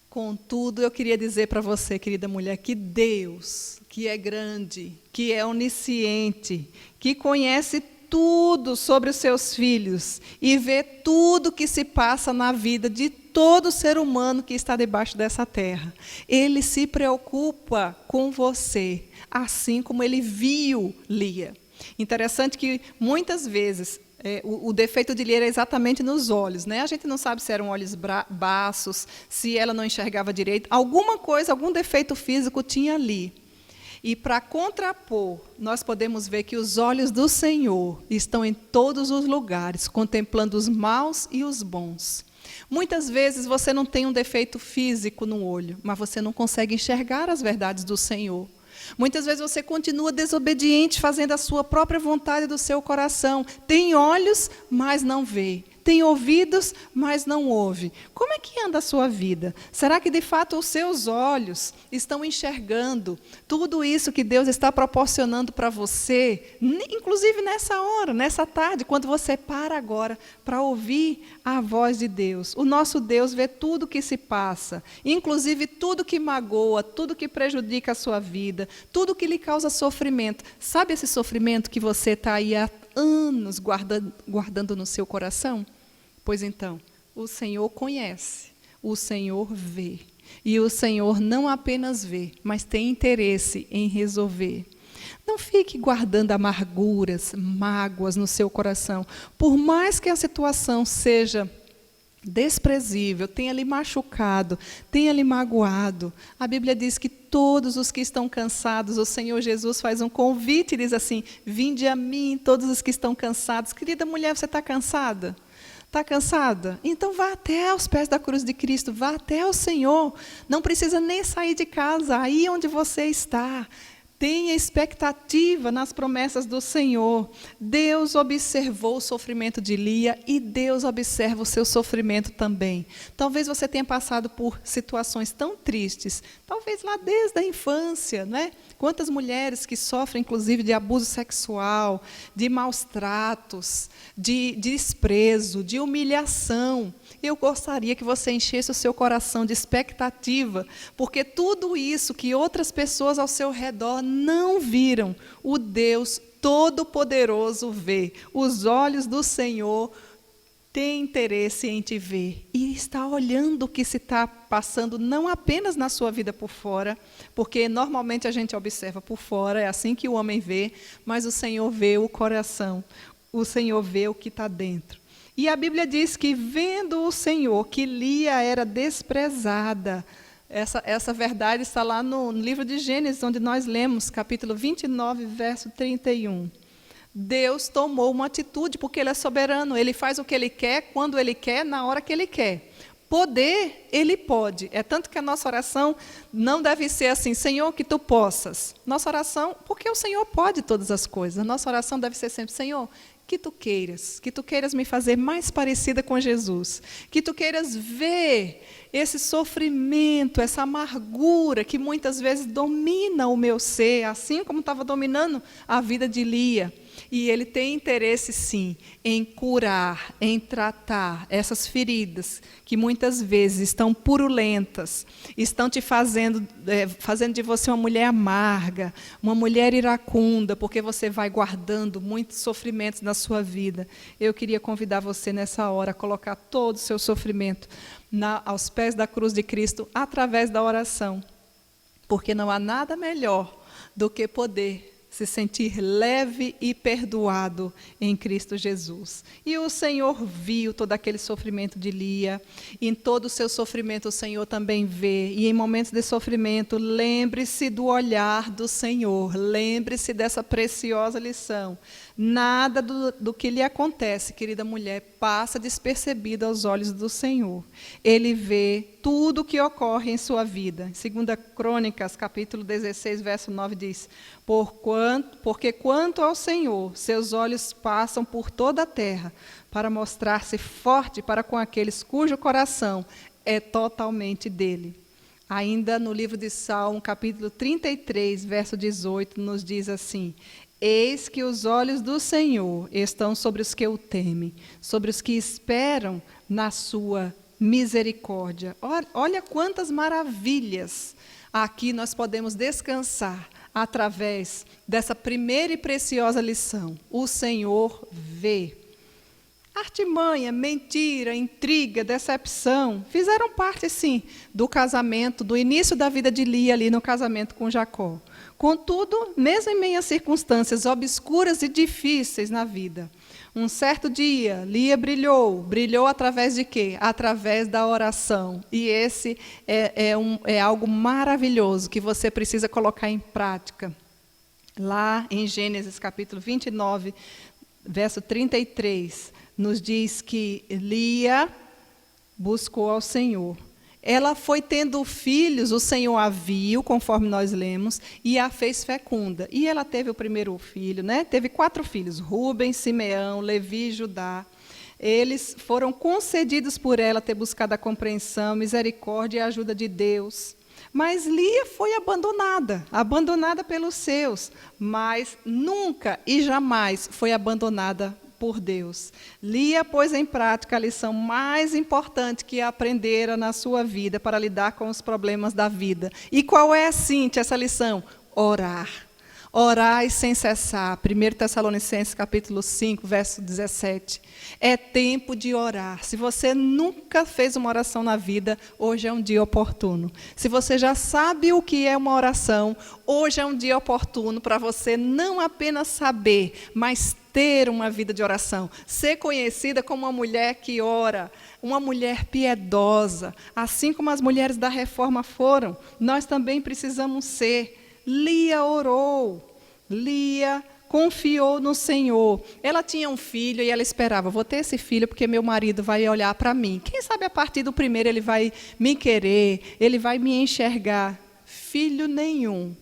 Contudo, eu queria dizer para você, querida mulher, que Deus, que é grande, que é onisciente, que conhece tudo sobre os seus filhos e vê tudo que se passa na vida de todo ser humano que está debaixo dessa terra. Ele se preocupa com você, assim como ele viu Lia. Interessante que muitas vezes o defeito de Lia era exatamente nos olhos, né? A gente não sabe se eram olhos baços, se ela não enxergava direito. Alguma coisa, algum defeito físico tinha ali. E para contrapor, nós podemos ver que os olhos do Senhor estão em todos os lugares, contemplando os maus e os bons. Muitas vezes você não tem um defeito físico no olho, mas você não consegue enxergar as verdades do Senhor. Muitas vezes você continua desobediente, fazendo a sua própria vontade do seu coração. Tem olhos, mas não vê. Tem ouvidos, mas não ouve. Como é que anda a sua vida? Será que, de fato, os seus olhos estão enxergando tudo isso que Deus está proporcionando para você, inclusive nessa hora, nessa tarde, quando você para agora para ouvir a voz de Deus? O nosso Deus vê tudo que se passa, inclusive tudo que magoa, tudo que prejudica a sua vida, tudo que lhe causa sofrimento. Sabe esse sofrimento que você está aí há anos guardando no seu coração? Pois então, o Senhor conhece, o Senhor vê. E o Senhor não apenas vê, mas tem interesse em resolver. Não fique guardando amarguras, mágoas no seu coração. Por mais que a situação seja desprezível, tenha lhe machucado, tenha lhe magoado. A Bíblia diz que todos os que estão cansados, o Senhor Jesus faz um convite e diz assim: vinde a mim, todos os que estão cansados. Querida mulher, você está cansada? Está cansada? Então vá até aos pés da cruz de Cristo, vá até ao Senhor. Não precisa nem sair de casa, aí onde você está. Tenha expectativa nas promessas do Senhor. Deus observou o sofrimento de Lia e Deus observa o seu sofrimento também. Talvez você tenha passado por situações tão tristes, talvez lá desde a infância, né? Quantas mulheres que sofrem, inclusive, de abuso sexual, de maus tratos, de desprezo, de humilhação. Eu gostaria que você enchesse o seu coração de expectativa, porque tudo isso que outras pessoas ao seu redor não viram, o Deus Todo-Poderoso vê. Os olhos do Senhor têm interesse em te ver e está olhando o que se está passando, não apenas na sua vida por fora, porque normalmente a gente observa por fora, é assim que o homem vê, mas o Senhor vê o coração, o Senhor vê o que está dentro. E a Bíblia diz que, vendo o Senhor que Lia era desprezada, essa verdade está lá no livro de Gênesis, onde nós lemos, capítulo 29, verso 31. Deus tomou uma atitude, porque Ele é soberano, Ele faz o que Ele quer, quando Ele quer, na hora que Ele quer. Poder, Ele pode. É tanto que a nossa oração não deve ser assim: Senhor, que Tu possas. Nossa oração, porque o Senhor pode todas as coisas. A nossa oração deve ser sempre: Senhor, que Tu queiras me fazer mais parecida com Jesus, que Tu queiras ver esse sofrimento, essa amargura que muitas vezes domina o meu ser, assim como estava dominando a vida de Lia. E Ele tem interesse, sim, em curar, em tratar essas feridas que muitas vezes estão purulentas, estão te fazendo de você uma mulher amarga, uma mulher iracunda, porque você vai guardando muitos sofrimentos na sua vida. Eu queria convidar você nessa hora a colocar todo o seu sofrimento aos pés da cruz de Cristo, através da oração, porque não há nada melhor do que poder se sentir leve e perdoado em Cristo Jesus. E o Senhor viu todo aquele sofrimento de Lia, e em todo o seu sofrimento o Senhor também vê, e em momentos de sofrimento, lembre-se do olhar do Senhor, lembre-se dessa preciosa lição. Nada do que lhe acontece, querida mulher, passa despercebido aos olhos do Senhor. Ele vê tudo o que ocorre em sua vida. 2 Crônicas, capítulo 16, verso 9, diz: porque quanto ao Senhor, seus olhos passam por toda a terra, para mostrar-se forte para com aqueles cujo coração é totalmente dele. Ainda no livro de Salmo, capítulo 33, verso 18, nos diz assim: eis que os olhos do Senhor estão sobre os que o temem, sobre os que esperam na sua misericórdia. Olha quantas maravilhas aqui nós podemos descansar através dessa primeira e preciosa lição. O Senhor vê. Artimanha, mentira, intriga, decepção fizeram parte, sim, do casamento, do início da vida de Lia ali no casamento com Jacó. Contudo, mesmo em meio a circunstâncias obscuras e difíceis na vida, um certo dia, Lia brilhou através de quê? Através da oração. E esse é algo maravilhoso que você precisa colocar em prática. Lá em Gênesis capítulo 29, verso 33, nos diz que Lia buscou ao Senhor. Ela foi tendo filhos, o Senhor a viu, conforme nós lemos, e a fez fecunda. E ela teve o primeiro filho, né? Teve 4 filhos, Rúben, Simeão, Levi e Judá. Eles foram concedidos por ela ter buscado a compreensão, misericórdia e a ajuda de Deus. Mas Lia foi abandonada pelos seus, mas nunca e jamais foi abandonada por Deus. Lia pôs em prática a lição mais importante que aprendera na sua vida para lidar com os problemas da vida. E qual é, Cíntia, essa lição? Orar. Orai sem cessar. 1 Tessalonicenses capítulo 5, verso 17. É tempo de orar. Se você nunca fez uma oração na vida, hoje é um dia oportuno. Se você já sabe o que é uma oração, hoje é um dia oportuno para você não apenas saber, mas ter uma vida de oração, ser conhecida como uma mulher que ora, uma mulher piedosa, assim como as mulheres da Reforma foram, nós também precisamos ser. Lia orou, Lia confiou no Senhor. Ela tinha um filho e ela esperava, vou ter esse filho porque meu marido vai olhar para mim. Quem sabe a partir do primeiro ele vai me querer, ele vai me enxergar. Filho nenhum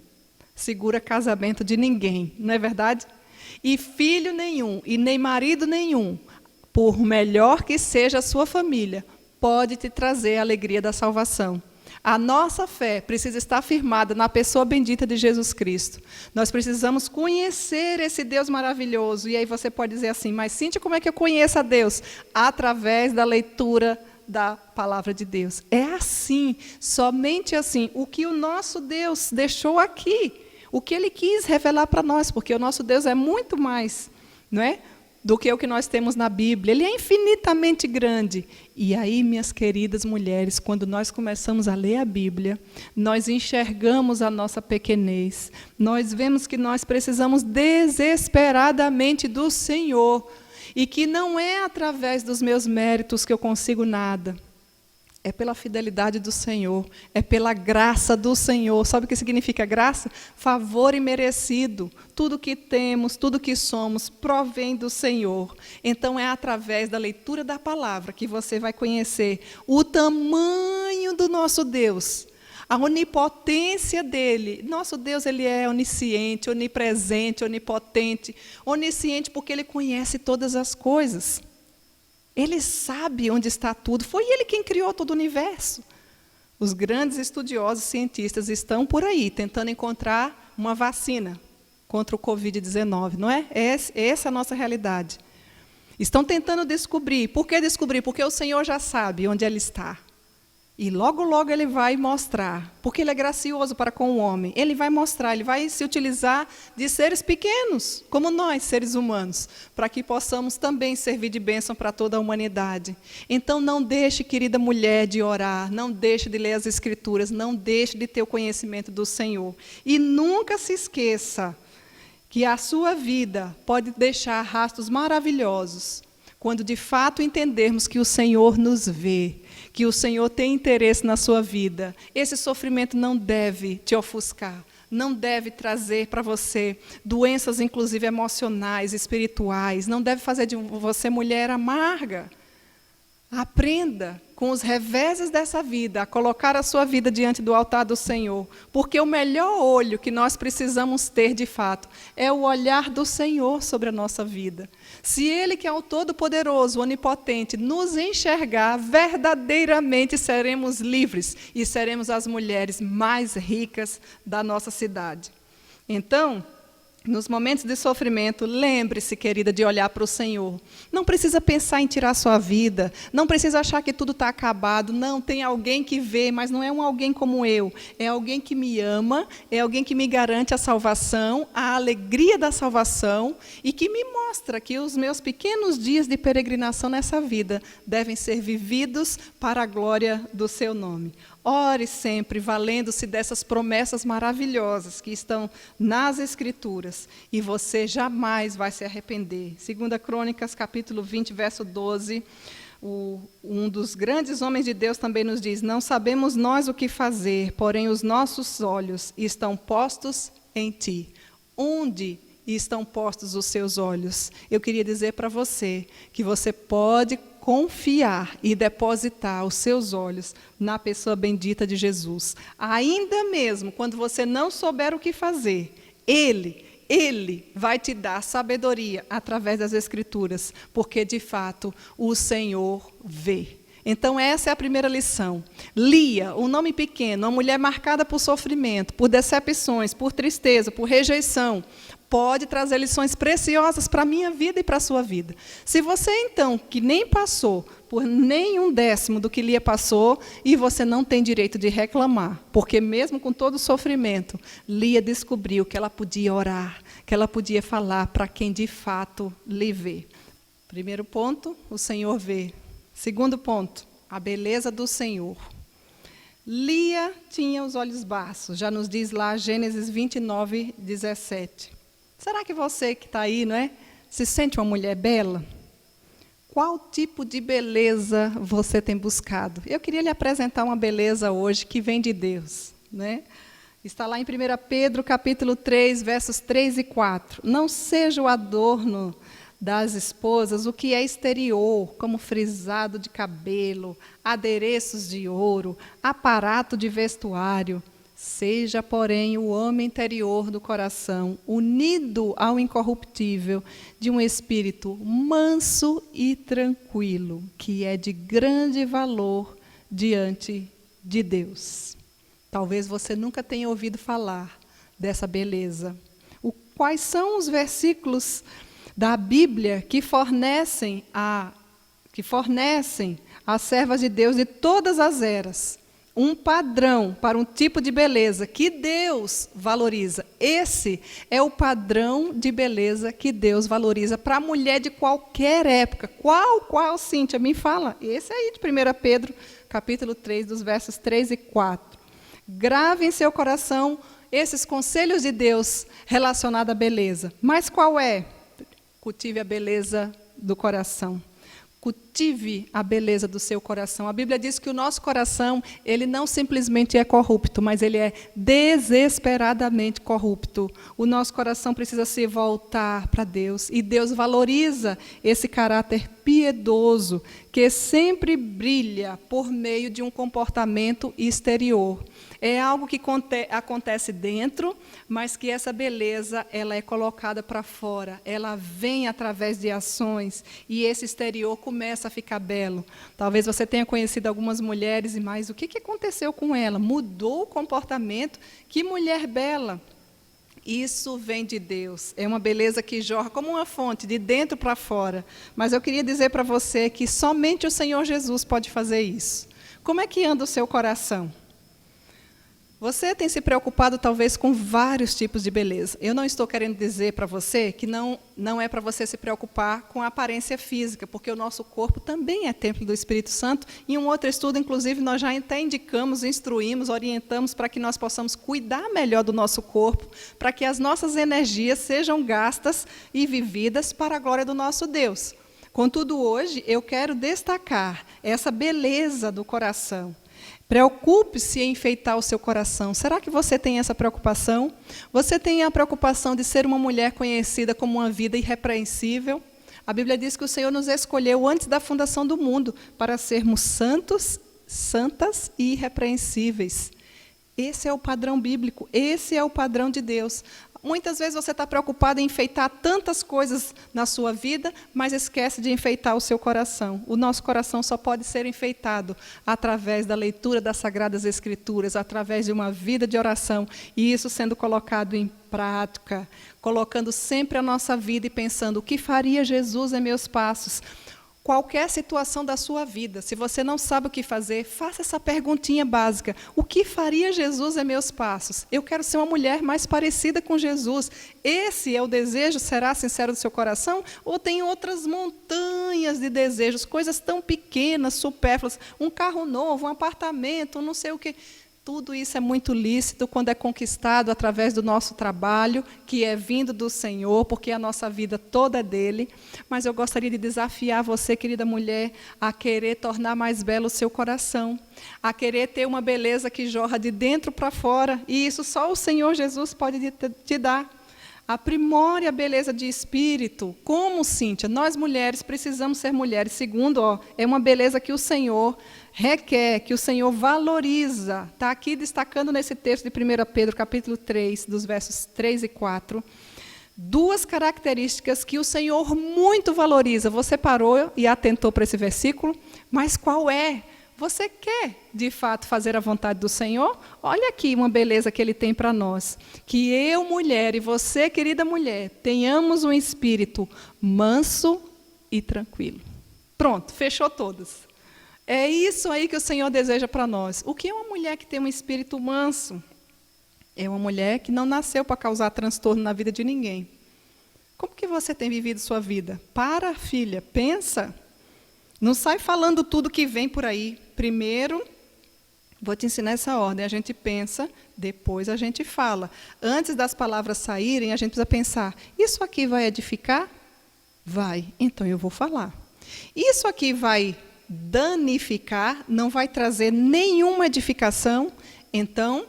segura casamento de ninguém, não é verdade? E filho nenhum, e nem marido nenhum, por melhor que seja a sua família, pode te trazer a alegria da salvação. A nossa fé precisa estar firmada na pessoa bendita de Jesus Cristo. Nós precisamos conhecer esse Deus maravilhoso. E aí você pode dizer assim, mas Cíntia, como é que eu conheço a Deus? Através da leitura da palavra de Deus. É assim, somente assim. O que o nosso Deus deixou aqui, o que Ele quis revelar para nós, porque o nosso Deus é muito mais, não é? Do que o que nós temos na Bíblia. Ele é infinitamente grande. E aí, minhas queridas mulheres, quando nós começamos a ler a Bíblia, nós enxergamos a nossa pequenez. Nós vemos que nós precisamos desesperadamente do Senhor. E que não é através dos meus méritos que eu consigo nada. É pela fidelidade do Senhor, é pela graça do Senhor. Sabe o que significa graça? Favor imerecido. Tudo que temos, tudo que somos, provém do Senhor. Então é através da leitura da palavra que você vai conhecer o tamanho do nosso Deus, a onipotência dele. Nosso Deus, ele é onisciente, onipresente, onipotente. Onisciente porque ele conhece todas as coisas. Ele sabe onde está tudo. Foi Ele quem criou todo o universo. Os grandes estudiosos cientistas estão por aí, tentando encontrar uma vacina contra o Covid-19, não é? Essa é a nossa realidade. Estão tentando descobrir. Por que descobrir? Porque o Senhor já sabe onde Ele está. E logo, logo Ele vai mostrar. Porque Ele é gracioso para com o homem. Ele vai mostrar, Ele vai se utilizar de seres pequenos, como nós, seres humanos, para que possamos também servir de bênção para toda a humanidade. Então não deixe, querida mulher, de orar, não deixe de ler as Escrituras, não deixe de ter o conhecimento do Senhor. E nunca se esqueça que a sua vida pode deixar rastros maravilhosos, quando de fato entendermos que o Senhor nos vê, que o Senhor tem interesse na sua vida. Esse sofrimento não deve te ofuscar, não deve trazer para você doenças, inclusive emocionais, espirituais, não deve fazer de você mulher amarga. Aprenda com os reveses dessa vida a colocar a sua vida diante do altar do Senhor, porque o melhor olho que nós precisamos ter de fato é o olhar do Senhor sobre a nossa vida. Se Ele, que é o Todo-Poderoso, Onipotente, nos enxergar, verdadeiramente seremos livres e seremos as mulheres mais ricas da nossa cidade. Então, nos momentos de sofrimento, lembre-se, querida, de olhar para o Senhor. Não precisa pensar em tirar a sua vida, não precisa achar que tudo está acabado. Não, tem alguém que vê, mas não é um alguém como eu. É alguém que me ama, é alguém que me garante a salvação, a alegria da salvação e que me mostra que os meus pequenos dias de peregrinação nessa vida devem ser vividos para a glória do seu nome. Ore sempre, valendo-se dessas promessas maravilhosas que estão nas Escrituras, e você jamais vai se arrepender. 2 Crônicas, capítulo 20, verso 12, um dos grandes homens de Deus também nos diz: não sabemos nós o que fazer, porém os nossos olhos estão postos em ti. Onde estão postos os seus olhos? Eu queria dizer para você que você pode confiar e depositar os seus olhos na pessoa bendita de Jesus. Ainda mesmo quando você não souber o que fazer, Ele vai te dar sabedoria através das Escrituras, porque de fato o Senhor vê. Então essa é a primeira lição. Lia, um nome pequeno, uma mulher marcada por sofrimento, por decepções, por tristeza, por rejeição, pode trazer lições preciosas para a minha vida e para a sua vida. Se você, então, que nem passou por nenhum décimo do que Lia passou, e você não tem direito de reclamar, porque mesmo com todo o sofrimento, Lia descobriu que ela podia orar, que ela podia falar para quem de fato lhe vê. Primeiro ponto, o Senhor vê. Segundo ponto, a beleza do Senhor. Lia tinha os olhos baços, já nos diz lá Gênesis 29, 17. Será que você que está aí, não é? se sente uma mulher bela? Qual tipo de beleza você tem buscado? Eu queria lhe apresentar uma beleza hoje que vem de Deus, né? Está lá em 1 Pedro, capítulo 3, versos 3 e 4. Não seja o adorno das esposas o que é exterior, como frisado de cabelo, adereços de ouro, aparato de vestuário. Seja, porém, o homem interior do coração, unido ao incorruptível, de um espírito manso e tranquilo, que é de grande valor diante de Deus. Talvez você nunca tenha ouvido falar dessa beleza. Quais são os versículos da Bíblia que fornecem às servas de Deus de todas as eras um padrão para um tipo de beleza que Deus valoriza? Esse é o padrão de beleza que Deus valoriza para a mulher de qualquer época. Qual, Cíntia? Me fala. Esse aí de 1 Pedro, capítulo 3, dos versos 3 e 4. Grave em seu coração esses conselhos de Deus relacionados à beleza. Mas qual é? Cultive a beleza do coração. Cultive a beleza do seu coração. A Bíblia diz que o nosso coração, ele não simplesmente é corrupto, mas ele é desesperadamente corrupto. O nosso coração precisa se voltar para Deus. E Deus valoriza esse caráter piedoso, que sempre brilha por meio de um comportamento exterior. É algo que acontece dentro, mas que essa beleza ela é colocada para fora. Ela vem através de ações e esse exterior começa a ficar belo. Talvez você tenha conhecido algumas mulheres, mas o que aconteceu com ela? Mudou o comportamento? Que mulher bela! Isso vem de Deus. É uma beleza que jorra como uma fonte, de dentro para fora. Mas eu queria dizer para você que somente o Senhor Jesus pode fazer isso. Como é que anda o seu coração? Você tem se preocupado talvez com vários tipos de beleza. Eu não estou querendo dizer para você que não é para você se preocupar com a aparência física, porque o nosso corpo também é templo do Espírito Santo. Em um outro estudo, inclusive, nós já até indicamos, instruímos, orientamos para que nós possamos cuidar melhor do nosso corpo, para que as nossas energias sejam gastas e vividas para a glória do nosso Deus. Contudo, hoje eu quero destacar essa beleza do coração. Preocupe-se em enfeitar o seu coração. Será que você tem essa preocupação? Você tem a preocupação de ser uma mulher conhecida como uma vida irrepreensível? A Bíblia diz que o Senhor nos escolheu antes da fundação do mundo para sermos santos, santas e irrepreensíveis. Esse é o padrão bíblico, esse é o padrão de Deus. Muitas vezes você está preocupado em enfeitar tantas coisas na sua vida, mas esquece de enfeitar o seu coração. O nosso coração só pode ser enfeitado através da leitura das Sagradas Escrituras, através de uma vida de oração, e isso sendo colocado em prática, colocando sempre a nossa vida e pensando, o que faria Jesus em meus passos? Qualquer situação da sua vida, se você não sabe o que fazer, faça essa perguntinha básica. O que faria Jesus em meus passos? Eu quero ser uma mulher mais parecida com Jesus. Esse é o desejo? Será sincero do seu coração? Ou tem outras montanhas de desejos, coisas tão pequenas, supérfluas, um carro novo, um apartamento, não sei o quê. Tudo isso é muito lícito quando é conquistado através do nosso trabalho, que é vindo do Senhor, porque a nossa vida toda é dele. Mas eu gostaria de desafiar você, querida mulher, a querer tornar mais belo o seu coração, a querer ter uma beleza que jorra de dentro para fora, e isso só o Senhor Jesus pode te dar. Aprimore a beleza de espírito. Como, Cíntia? Nós mulheres precisamos ser mulheres. Segundo, é uma beleza que o Senhor requer, que o Senhor valoriza. Está aqui destacando nesse texto de 1 Pedro, capítulo 3, dos versos 3 e 4. Duas características que o Senhor muito valoriza. Você parou e atentou para esse versículo, mas qual é? Você quer, de fato, fazer a vontade do Senhor? Olha aqui uma beleza que Ele tem para nós. Que eu, mulher, e você, querida mulher, tenhamos um espírito manso e tranquilo. Pronto, fechou todas. É isso aí que o Senhor deseja para nós. O que é uma mulher que tem um espírito manso? É uma mulher que não nasceu para causar transtorno na vida de ninguém. Como que você tem vivido sua vida? Para, filha, pensa. Não sai falando tudo que vem por aí. Primeiro, vou te ensinar essa ordem. A gente pensa, depois a gente fala. Antes das palavras saírem, a gente precisa pensar, isso aqui vai edificar? Vai, então eu vou falar. Isso aqui vai danificar, não vai trazer nenhuma edificação, então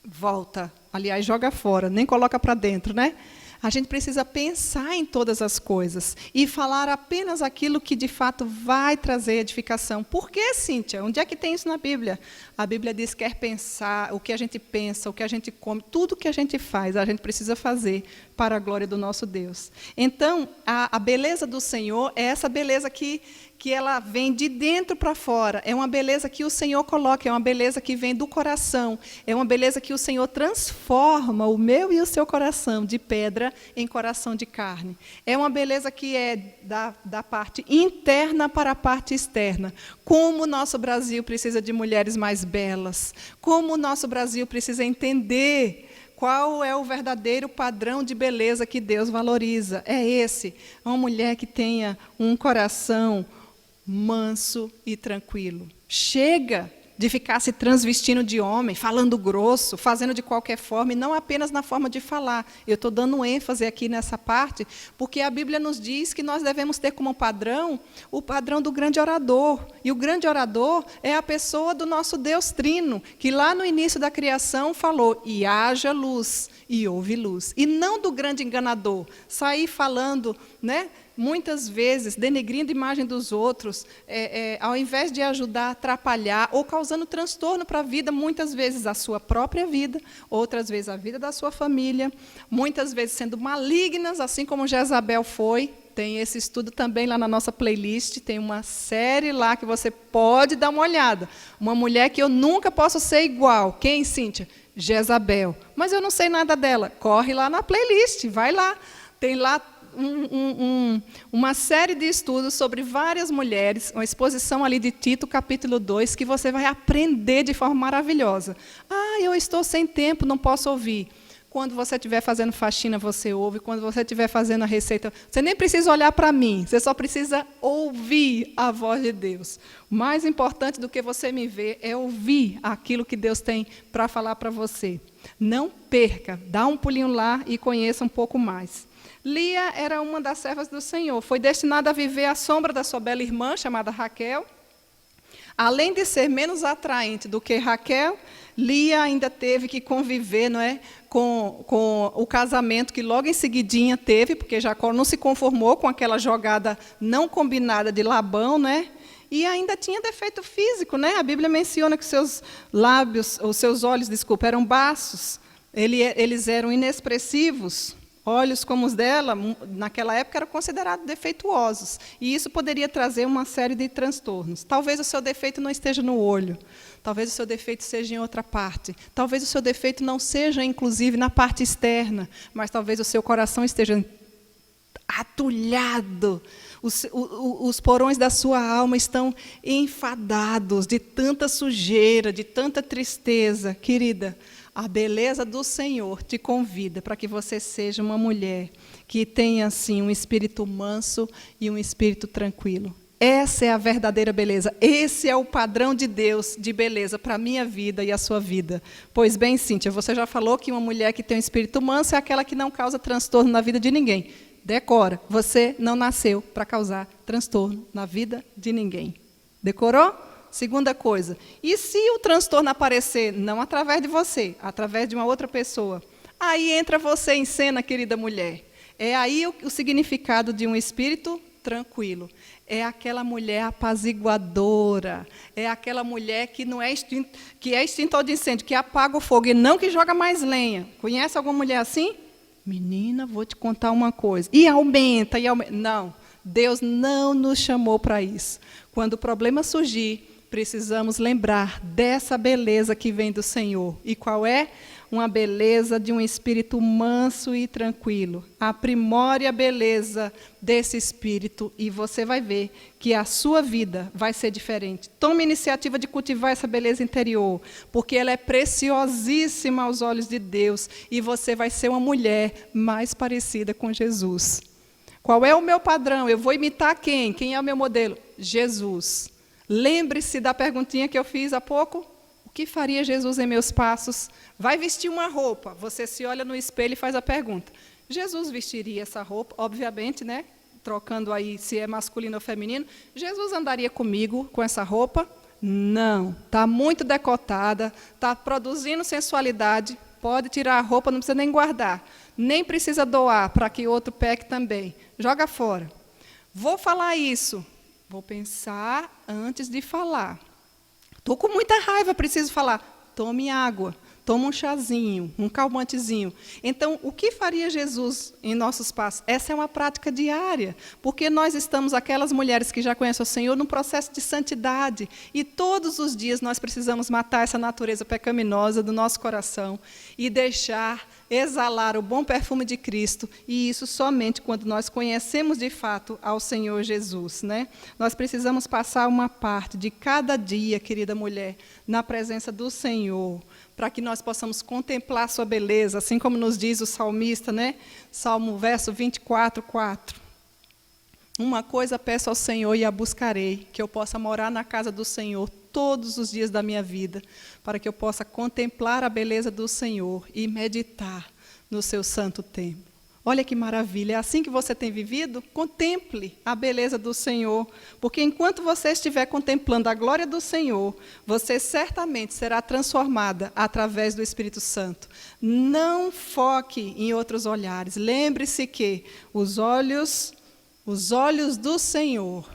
volta. Aliás, joga fora, nem coloca para dentro, né? A gente precisa pensar em todas as coisas e falar apenas aquilo que de fato vai trazer edificação. Por que, Cíntia? Onde é que tem isso na Bíblia? A Bíblia diz que quer pensar, o que a gente pensa, o que a gente come, tudo que a gente faz, a gente precisa fazer para a glória do nosso Deus. Então, a beleza do Senhor é essa beleza que ela vem de dentro para fora, é uma beleza que o Senhor coloca, é uma beleza que vem do coração, é uma beleza que o Senhor transforma o meu e o seu coração de pedra em coração de carne. É uma beleza que é da parte interna para a parte externa. Como o nosso Brasil precisa de mulheres mais belas, como o nosso Brasil precisa entender qual é o verdadeiro padrão de beleza que Deus valoriza. É esse, uma mulher que tenha um coração manso e tranquilo. Chega de ficar se transvestindo de homem, falando grosso, fazendo de qualquer forma, e não apenas na forma de falar. Eu estou dando ênfase aqui nessa parte, porque a Bíblia nos diz que nós devemos ter como padrão o padrão do grande orador. E o grande orador é a pessoa do nosso Deus Trino, que lá no início da criação falou, e haja luz, e houve luz. E não do grande enganador, sair falando, né? Muitas vezes, denegrindo a imagem dos outros, ao invés de ajudar, atrapalhar, ou causando transtorno para a vida, muitas vezes a sua própria vida, outras vezes a vida da sua família, muitas vezes sendo malignas, assim como Jezabel foi. Tem esse estudo também lá na nossa playlist, tem uma série lá que você pode dar uma olhada. Uma mulher que eu nunca posso ser igual. Quem, Cíntia? Jezabel. Mas eu não sei nada dela. Corre lá na playlist, vai lá. Tem lá uma série de estudos sobre várias mulheres, uma exposição ali de Tito, capítulo 2, que você vai aprender de forma maravilhosa. Eu estou sem tempo, não posso ouvir. Quando você estiver fazendo faxina, você ouve. Quando você estiver fazendo a receita, você nem precisa olhar para mim, você só precisa ouvir a voz de Deus. O mais importante do que você me ver é ouvir aquilo que Deus tem para falar para você. Não perca, dá um pulinho lá e conheça um pouco mais. Lia era uma das servas do Senhor, foi destinada a viver à sombra da sua bela irmã, chamada Raquel. Além de ser menos atraente do que Raquel, Lia ainda teve que conviver, não é, com o casamento que logo em seguidinha teve, porque Jacó não se conformou com aquela jogada não combinada de Labão, né? E ainda tinha defeito físico, né? A Bíblia menciona que seus olhos, eram baços, eles eram inexpressivos. Olhos como os dela, naquela época, eram considerados defeituosos. E isso poderia trazer uma série de transtornos. Talvez o seu defeito não esteja no olho. Talvez o seu defeito seja em outra parte. Talvez o seu defeito não seja, inclusive, na parte externa. Mas talvez o seu coração esteja atulhado. Os porões da sua alma estão enfadados de tanta sujeira, de tanta tristeza. Querida, a beleza do Senhor te convida para que você seja uma mulher que tenha, assim, um espírito manso e um espírito tranquilo. Essa é a verdadeira beleza. Esse é o padrão de Deus de beleza para a minha vida e a sua vida. Pois bem, Cíntia, você já falou que uma mulher que tem um espírito manso é aquela que não causa transtorno na vida de ninguém. Decora, você não nasceu para causar transtorno na vida de ninguém. Decorou? Segunda coisa, e se o transtorno aparecer, não através de você, através de uma outra pessoa, aí entra você em cena, querida mulher. É aí o significado de um espírito tranquilo. É aquela mulher apaziguadora, é aquela mulher que não é extintor de incêndio, que apaga o fogo e não que joga mais lenha. Conhece alguma mulher assim? Menina, vou te contar uma coisa. E aumenta, e aumenta. Não, Deus não nos chamou para isso. Quando o problema surgir, precisamos lembrar dessa beleza que vem do Senhor. E qual é? Uma beleza de um espírito manso e tranquilo. Aprimore a beleza desse espírito e você vai ver que a sua vida vai ser diferente. Tome a iniciativa de cultivar essa beleza interior, porque ela é preciosíssima aos olhos de Deus e você vai ser uma mulher mais parecida com Jesus. Qual é o meu padrão? Eu vou imitar quem? Quem é o meu modelo? Jesus. Lembre-se da perguntinha que eu fiz há pouco. O que faria Jesus em meus passos? Vai vestir uma roupa. Você se olha no espelho e faz a pergunta. Jesus vestiria essa roupa? Obviamente, né? trocando aí se é masculino ou feminino, Jesus andaria comigo com essa roupa? Não, está muito decotada, está produzindo sensualidade, pode tirar a roupa, não precisa nem guardar, nem precisa doar para que outro peque também, joga fora. Vou falar isso, vou pensar antes de falar. Estou com muita raiva, preciso falar, tome água. Toma um chazinho, um calmantezinho. Então, o que faria Jesus em nossos passos? Essa é uma prática diária, porque nós estamos, aquelas mulheres que já conhecem o Senhor, num processo de santidade. E todos os dias nós precisamos matar essa natureza pecaminosa do nosso coração e deixar exalar o bom perfume de Cristo. E isso somente quando nós conhecemos de fato ao Senhor Jesus, né? Nós precisamos passar uma parte de cada dia, querida mulher, na presença do Senhor, para que nós possamos contemplar a sua beleza, assim como nos diz o salmista, né? Salmo, verso 24, 4. Uma coisa peço ao Senhor e a buscarei, que eu possa morar na casa do Senhor todos os dias da minha vida, para que eu possa contemplar a beleza do Senhor e meditar no seu santo templo. Olha que maravilha, é assim que você tem vivido? Contemple a beleza do Senhor, porque enquanto você estiver contemplando a glória do Senhor, você certamente será transformada através do Espírito Santo. Não foque em outros olhares. Lembre-se que os olhos do Senhor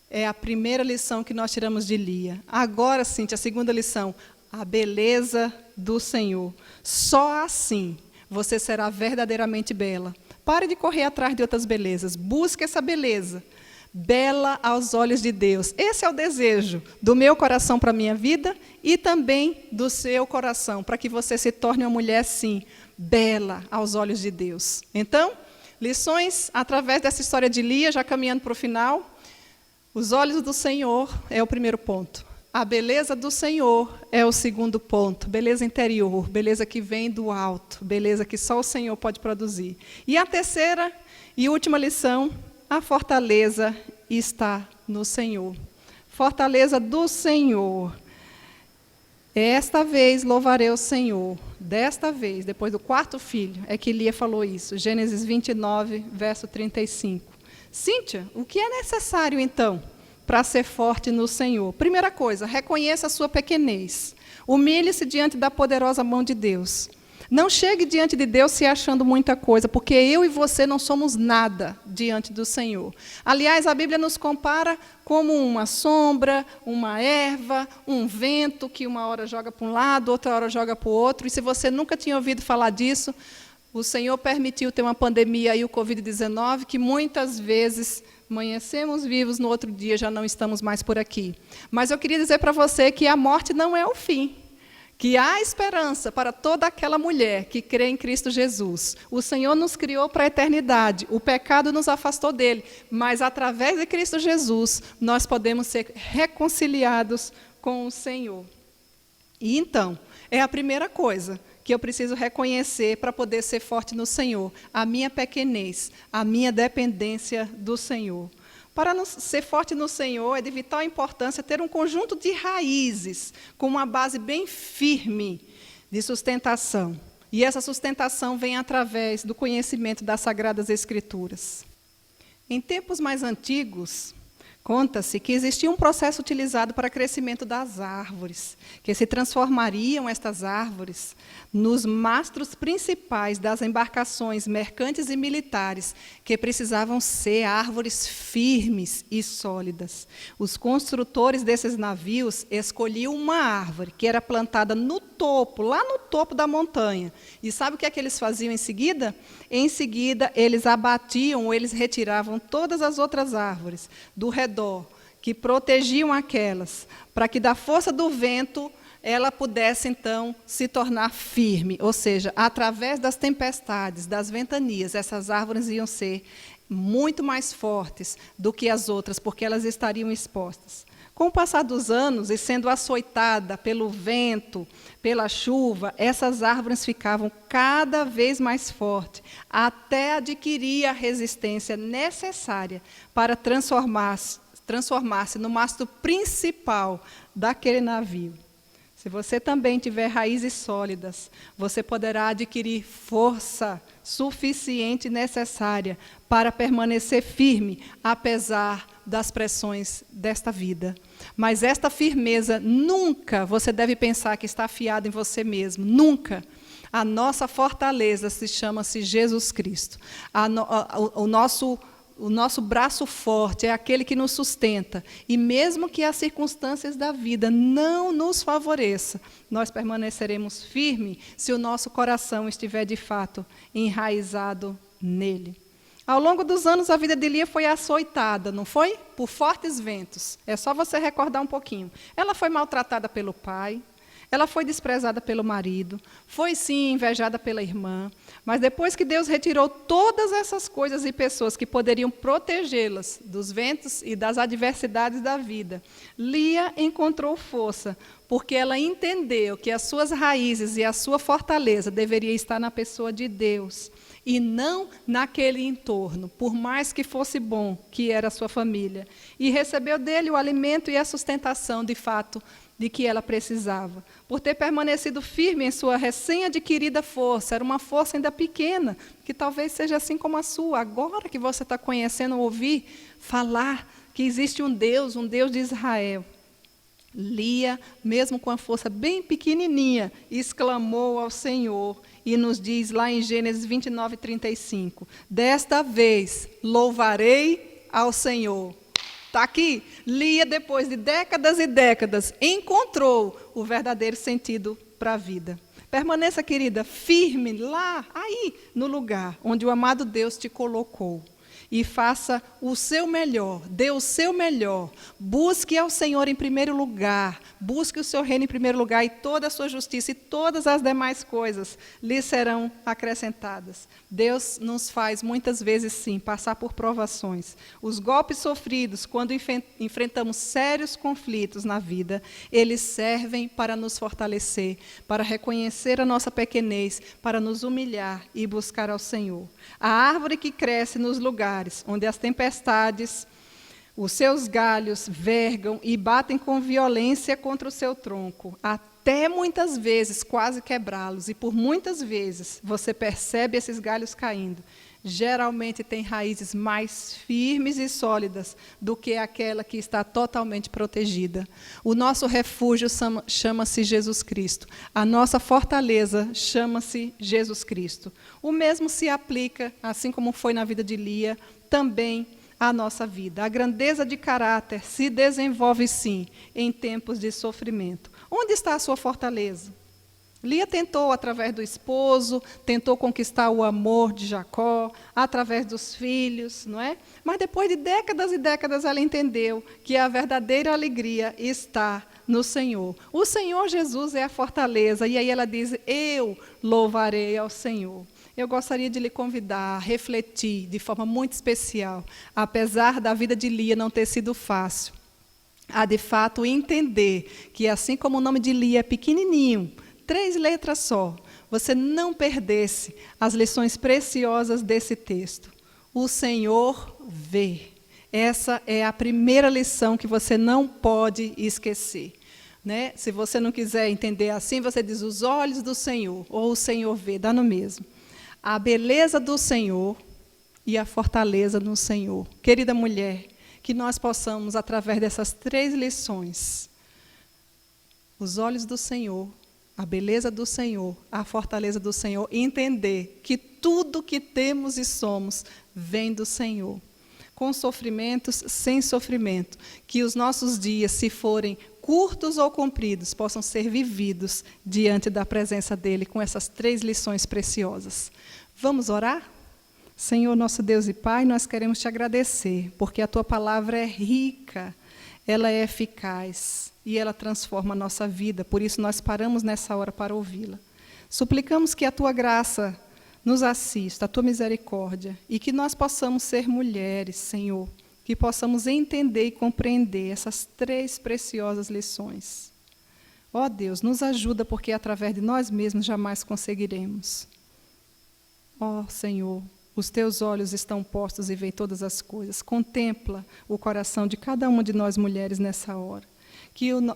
é a primeira lição que nós tiramos de Lia. Agora, Cíntia, a segunda lição, a beleza do Senhor. Só assim você será verdadeiramente bela. Pare de correr atrás de outras belezas. Busque essa beleza, bela aos olhos de Deus. Esse é o desejo do meu coração para a minha vida e também do seu coração, para que você se torne uma mulher, sim, bela aos olhos de Deus. Então, lições através dessa história de Lia, já caminhando para o final. Os olhos do Senhor é o primeiro ponto. A beleza do Senhor é o segundo ponto. Beleza interior, beleza que vem do alto, beleza que só o Senhor pode produzir. E a terceira e última lição, a fortaleza está no Senhor. Fortaleza do Senhor. Esta vez louvarei o Senhor. Desta vez, depois do quarto filho, é que Lia falou isso. Gênesis 29, verso 35. Cíntia, o que é necessário, então, para ser forte no Senhor? Primeira coisa, reconheça a sua pequenez. Humilhe-se diante da poderosa mão de Deus. Não chegue diante de Deus se achando muita coisa, porque eu e você não somos nada diante do Senhor. Aliás, a Bíblia nos compara como uma sombra, uma erva, um vento que uma hora joga para um lado, outra hora joga para o outro. E se você nunca tinha ouvido falar disso, o Senhor permitiu ter uma pandemia aí, o Covid-19, que muitas vezes amanhecemos vivos, no outro dia já não estamos mais por aqui. Mas eu queria dizer para você que a morte não é o fim, que há esperança para toda aquela mulher que crê em Cristo Jesus. O Senhor nos criou para a eternidade, o pecado nos afastou dele, mas através de Cristo Jesus nós podemos ser reconciliados com o Senhor. E então, é a primeira coisa que eu preciso reconhecer para poder ser forte no Senhor, a minha pequenez, a minha dependência do Senhor. Para ser forte no Senhor, é de vital importância ter um conjunto de raízes, com uma base bem firme de sustentação. E essa sustentação vem através do conhecimento das Sagradas Escrituras. Em tempos mais antigos, conta-se que existia um processo utilizado para o crescimento das árvores, que se transformariam estas árvores nos mastros principais das embarcações mercantes e militares, que precisavam ser árvores firmes e sólidas. Os construtores desses navios escolhiam uma árvore que era plantada no topo, lá no topo da montanha. E sabe o que é que eles faziam em seguida? Em seguida, eles abatiam ou eles retiravam todas as outras árvores do redor, que protegiam aquelas, para que da força do vento ela pudesse, então, se tornar firme. Ou seja, através das tempestades, das ventanias, essas árvores iam ser muito mais fortes do que as outras, porque elas estariam expostas. Com o passar dos anos, e sendo açoitada pelo vento, pela chuva, essas árvores ficavam cada vez mais fortes, até adquirir a resistência necessária para transformar-se no mastro principal daquele navio. Se você também tiver raízes sólidas, você poderá adquirir força suficiente e necessária para permanecer firme, apesar das pressões desta vida. Mas esta firmeza, nunca você deve pensar que está afiada em você mesmo, nunca. A nossa fortaleza chama-se Jesus Cristo. O nosso braço forte é aquele que nos sustenta. E mesmo que as circunstâncias da vida não nos favoreçam, nós permaneceremos firmes se o nosso coração estiver de fato enraizado nele. Ao longo dos anos, a vida de Lia foi açoitada, não foi? Por fortes ventos. É só você recordar um pouquinho. Ela foi maltratada pelo pai, ela foi desprezada pelo marido, foi sim invejada pela irmã, mas depois que Deus retirou todas essas coisas e pessoas que poderiam protegê-las dos ventos e das adversidades da vida, Lia encontrou força, porque ela entendeu que as suas raízes e a sua fortaleza deveria estar na pessoa de Deus e não naquele entorno, por mais que fosse bom, que era a sua família. E recebeu dele o alimento e a sustentação, de fato, de que ela precisava. Por ter permanecido firme em sua recém-adquirida força, era uma força ainda pequena, que talvez seja assim como a sua, agora que você está conhecendo, ouvir falar que existe um Deus de Israel. Lia, mesmo com a força bem pequenininha, exclamou ao Senhor e nos diz lá em Gênesis 29:35, desta vez louvarei ao Senhor. Está aqui, Lia, depois de décadas e décadas, encontrou o verdadeiro sentido para a vida. Permaneça, querida, firme lá, aí, no lugar onde o amado Deus te colocou. E faça o seu melhor, dê o seu melhor. Busque ao Senhor em primeiro lugar. Busque o seu reino em primeiro lugar e toda a sua justiça e todas as demais coisas lhe serão acrescentadas. Deus nos faz muitas vezes, sim, passar por provações. Os golpes sofridos, quando enfrentamos sérios conflitos na vida, eles servem para nos fortalecer, para reconhecer a nossa pequenez, para nos humilhar e buscar ao Senhor. A árvore que cresce nos lugares onde as tempestades, os seus galhos vergam e batem com violência contra o seu tronco, até muitas vezes quase quebrá-los, e por muitas vezes você percebe esses galhos caindo. Geralmente tem raízes mais firmes e sólidas do que aquela que está totalmente protegida. O nosso refúgio chama-se Jesus Cristo. A nossa fortaleza chama-se Jesus Cristo. O mesmo se aplica, assim como foi na vida de Lia, também à nossa vida. A grandeza de caráter se desenvolve, sim, em tempos de sofrimento. Onde está a sua fortaleza? Lia tentou, através do esposo, tentou conquistar o amor de Jacó, através dos filhos, não é? Mas depois de décadas e décadas ela entendeu que a verdadeira alegria está no Senhor. O Senhor Jesus é a fortaleza, e aí ela diz, eu louvarei ao Senhor. Eu gostaria de lhe convidar a refletir de forma muito especial, apesar da vida de Lia não ter sido fácil, a de fato entender que assim como o nome de Lia é pequenininho, 3 letras só, você não perdesse as lições preciosas desse texto. O Senhor vê. Essa é a primeira lição que você não pode esquecer. Né? Se você não quiser entender assim, você diz os olhos do Senhor, ou o Senhor vê, dá no mesmo. A beleza do Senhor e a fortaleza no Senhor. Querida mulher, que nós possamos, através dessas 3 lições, os olhos do Senhor, a beleza do Senhor, a fortaleza do Senhor, entender que tudo que temos e somos vem do Senhor. Com sofrimentos, sem sofrimento, que os nossos dias, se forem curtos ou compridos, possam ser vividos diante da presença dEle, com essas 3 lições preciosas. Vamos orar? Senhor, nosso Deus e Pai, nós queremos te agradecer, porque a Tua palavra é rica, ela é eficaz e ela transforma a nossa vida. Por isso nós paramos nessa hora para ouvi-la. Suplicamos que a Tua graça nos assista, a Tua misericórdia, e que nós possamos ser mulheres, Senhor, que possamos entender e compreender essas 3 preciosas lições. Ó Deus, nos ajuda, porque através de nós mesmos jamais conseguiremos. Ó Senhor, os Teus olhos estão postos e veem todas as coisas. Contempla o coração de cada uma de nós mulheres nessa hora.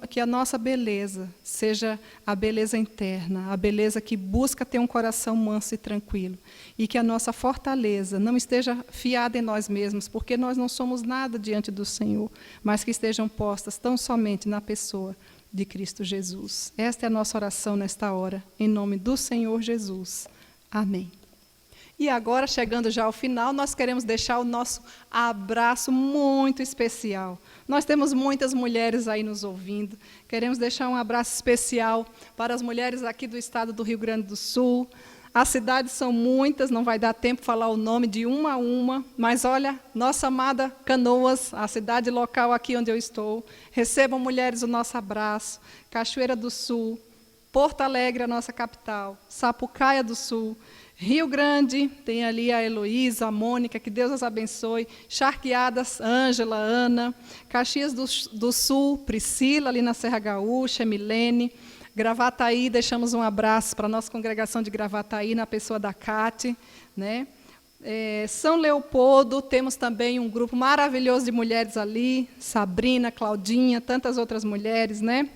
que a nossa beleza seja a beleza interna, a beleza que busca ter um coração manso e tranquilo. E que a nossa fortaleza não esteja fiada em nós mesmos, porque nós não somos nada diante do Senhor, mas que estejam postas tão somente na pessoa de Cristo Jesus. Esta é a nossa oração nesta hora, em nome do Senhor Jesus. Amém. E agora, chegando já ao final, nós queremos deixar o nosso abraço muito especial. Nós temos muitas mulheres aí nos ouvindo. Queremos deixar um abraço especial para as mulheres aqui do estado do Rio Grande do Sul. As cidades são muitas, não vai dar tempo de falar o nome de uma a uma, mas olha, nossa amada Canoas, a cidade local aqui onde eu estou, recebam, mulheres, o nosso abraço. Cachoeira do Sul, Porto Alegre, a nossa capital, Sapucaia do Sul, Rio Grande, tem ali a Heloísa, a Mônica, que Deus as abençoe. Charqueadas, Ângela, Ana. Caxias do Sul, Priscila, ali na Serra Gaúcha, Milene. Gravataí, deixamos um abraço para a nossa congregação de Gravataí, na pessoa da Cate, né? São Leopoldo, temos também um grupo maravilhoso de mulheres ali. Sabrina, Claudinha, tantas outras mulheres, né?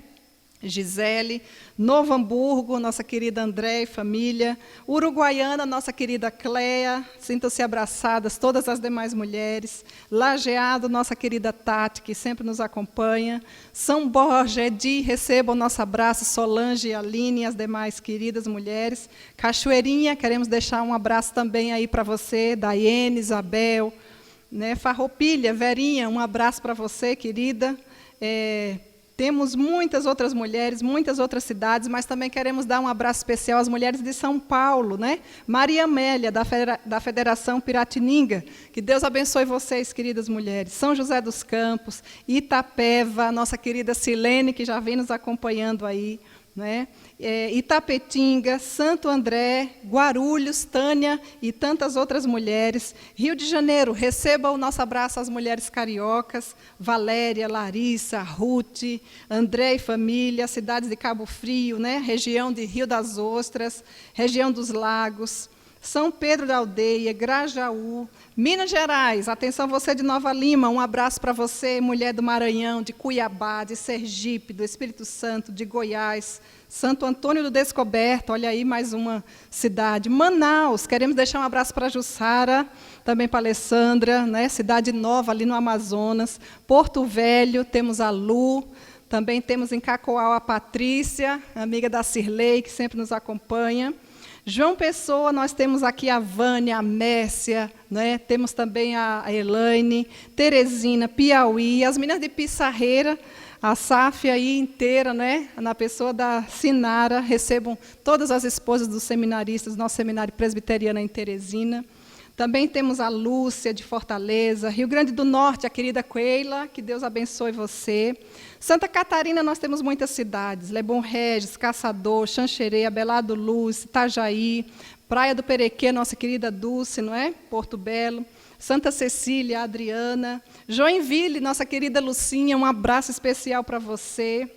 Gisele, Novo Hamburgo, nossa querida André e família, Uruguaiana, nossa querida Cleia, sintam-se abraçadas todas as demais mulheres, Lajeado, nossa querida Tati, que sempre nos acompanha, São Borja, Edi, recebam o nosso abraço, Solange, Aline e as demais queridas mulheres, Cachoeirinha, queremos deixar um abraço também aí para você, Daiane, Isabel, né? Farroupilha, Verinha, um abraço para você, querida. Temos muitas outras mulheres, muitas outras cidades, mas também queremos dar um abraço especial às mulheres de São Paulo, né? Maria Amélia, da Federação Piratininga. Que Deus abençoe vocês, queridas mulheres. São José dos Campos, Itapeva, nossa querida Silene, que já vem nos acompanhando aí, né? Itapetinga, Santo André, Guarulhos, Tânia e tantas outras mulheres. Rio de Janeiro, receba o nosso abraço às mulheres cariocas, Valéria, Larissa, Ruth, André e família, cidades de Cabo Frio, né? Região de Rio das Ostras, região dos Lagos, São Pedro da Aldeia, Grajaú, Minas Gerais, atenção você de Nova Lima, um abraço para você, mulher do Maranhão, de Cuiabá, de Sergipe, do Espírito Santo, de Goiás, Santo Antônio do Descoberto, olha aí mais uma cidade. Manaus, queremos deixar um abraço para a Jussara, também para a Alessandra, né? Cidade Nova, ali no Amazonas. Porto Velho, temos a Lu, também temos em Cacoal a Patrícia, amiga da Cirlei, que sempre nos acompanha. João Pessoa, nós temos aqui a Vânia, a Mércia, né? Temos também a Elaine, Teresina, Piauí, as meninas de Pissarreira, a SAF aí inteira, né? Na pessoa da Sinara, recebam todas as esposas dos seminaristas do nosso seminário presbiteriano em Teresina. Também temos a Lúcia, de Fortaleza, Rio Grande do Norte, a querida Keila, que Deus abençoe você. Santa Catarina, nós temos muitas cidades, Lebon Regis, Caçador, Xanxerê, Abelardo Luz, Itajaí, Praia do Perequê, nossa querida Dulce, não é? Porto Belo. Santa Cecília, Adriana, Joinville, nossa querida Lucinha, um abraço especial para você.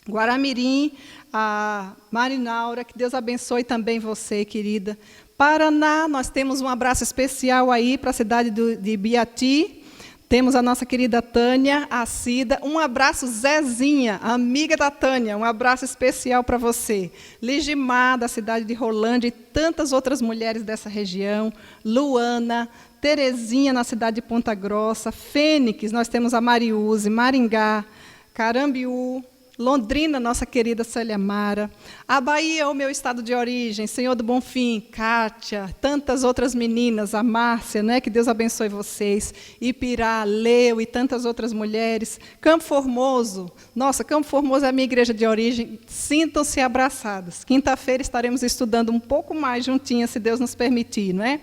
Guaramirim, a Marinaura, que Deus abençoe também você, querida. Paraná, nós temos um abraço especial aí para a cidade de Biati. Temos a nossa querida Tânia, a Cida. Um abraço, Zezinha, amiga da Tânia, um abraço especial para você. Ligimar, da cidade de Rolândia, e tantas outras mulheres dessa região. Luana, Terezinha, na cidade de Ponta Grossa. Fênix, nós temos a Mariúze, Maringá, Carambiú, Londrina, nossa querida Célia Mara. A Bahia, o meu estado de origem, Senhor do Bonfim, Kátia, tantas outras meninas, a Márcia, né? Que Deus abençoe vocês. Ipirá, Leu e tantas outras mulheres. Campo Formoso, nossa, Campo Formoso é a minha igreja de origem. Sintam-se abraçadas. Quinta-feira estaremos estudando um pouco mais juntinhas, se Deus nos permitir, não é?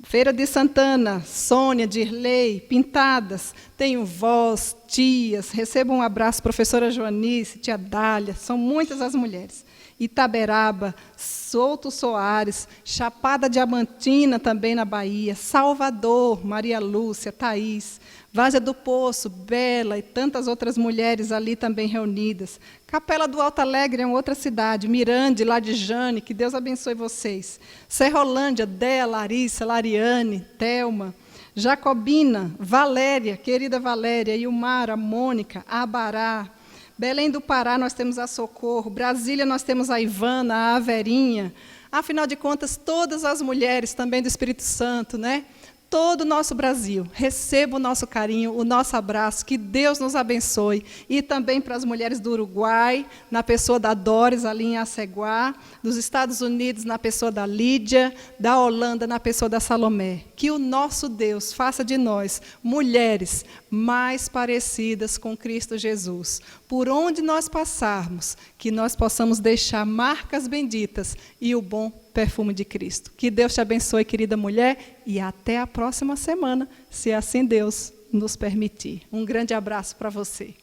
Feira de Santana, Sônia, Dirley, Pintadas, tenho vós, tias, recebam um abraço, professora Joanice, tia Dália, são muitas as mulheres. Itaberaba, Souto Soares, Chapada Diamantina, também na Bahia, Salvador, Maria Lúcia, Thaís, Várzea do Poço, Bela e tantas outras mulheres ali também reunidas. Capela do Alto Alegre é uma outra cidade, Mirande, lá de Jane, que Deus abençoe vocês. Serrolândia, Déa, Larissa, Lariane, Thelma, Jacobina, Valéria, querida Valéria, Ilmara, Mônica, Abará, Belém do Pará nós temos a Socorro, Brasília nós temos a Ivana, a Averinha. Afinal de contas, todas as mulheres também do Espírito Santo, né? Todo o nosso Brasil, receba o nosso carinho, o nosso abraço, que Deus nos abençoe. E também para as mulheres do Uruguai, na pessoa da Doris, ali em Aceguá, dos Estados Unidos, na pessoa da Lídia, da Holanda, na pessoa da Salomé. Que o nosso Deus faça de nós mulheres mais parecidas com Cristo Jesus. Por onde nós passarmos, que nós possamos deixar marcas benditas e o bom perfume de Cristo. Que Deus te abençoe, querida mulher, e até a próxima semana, se assim Deus nos permitir. Um grande abraço para você.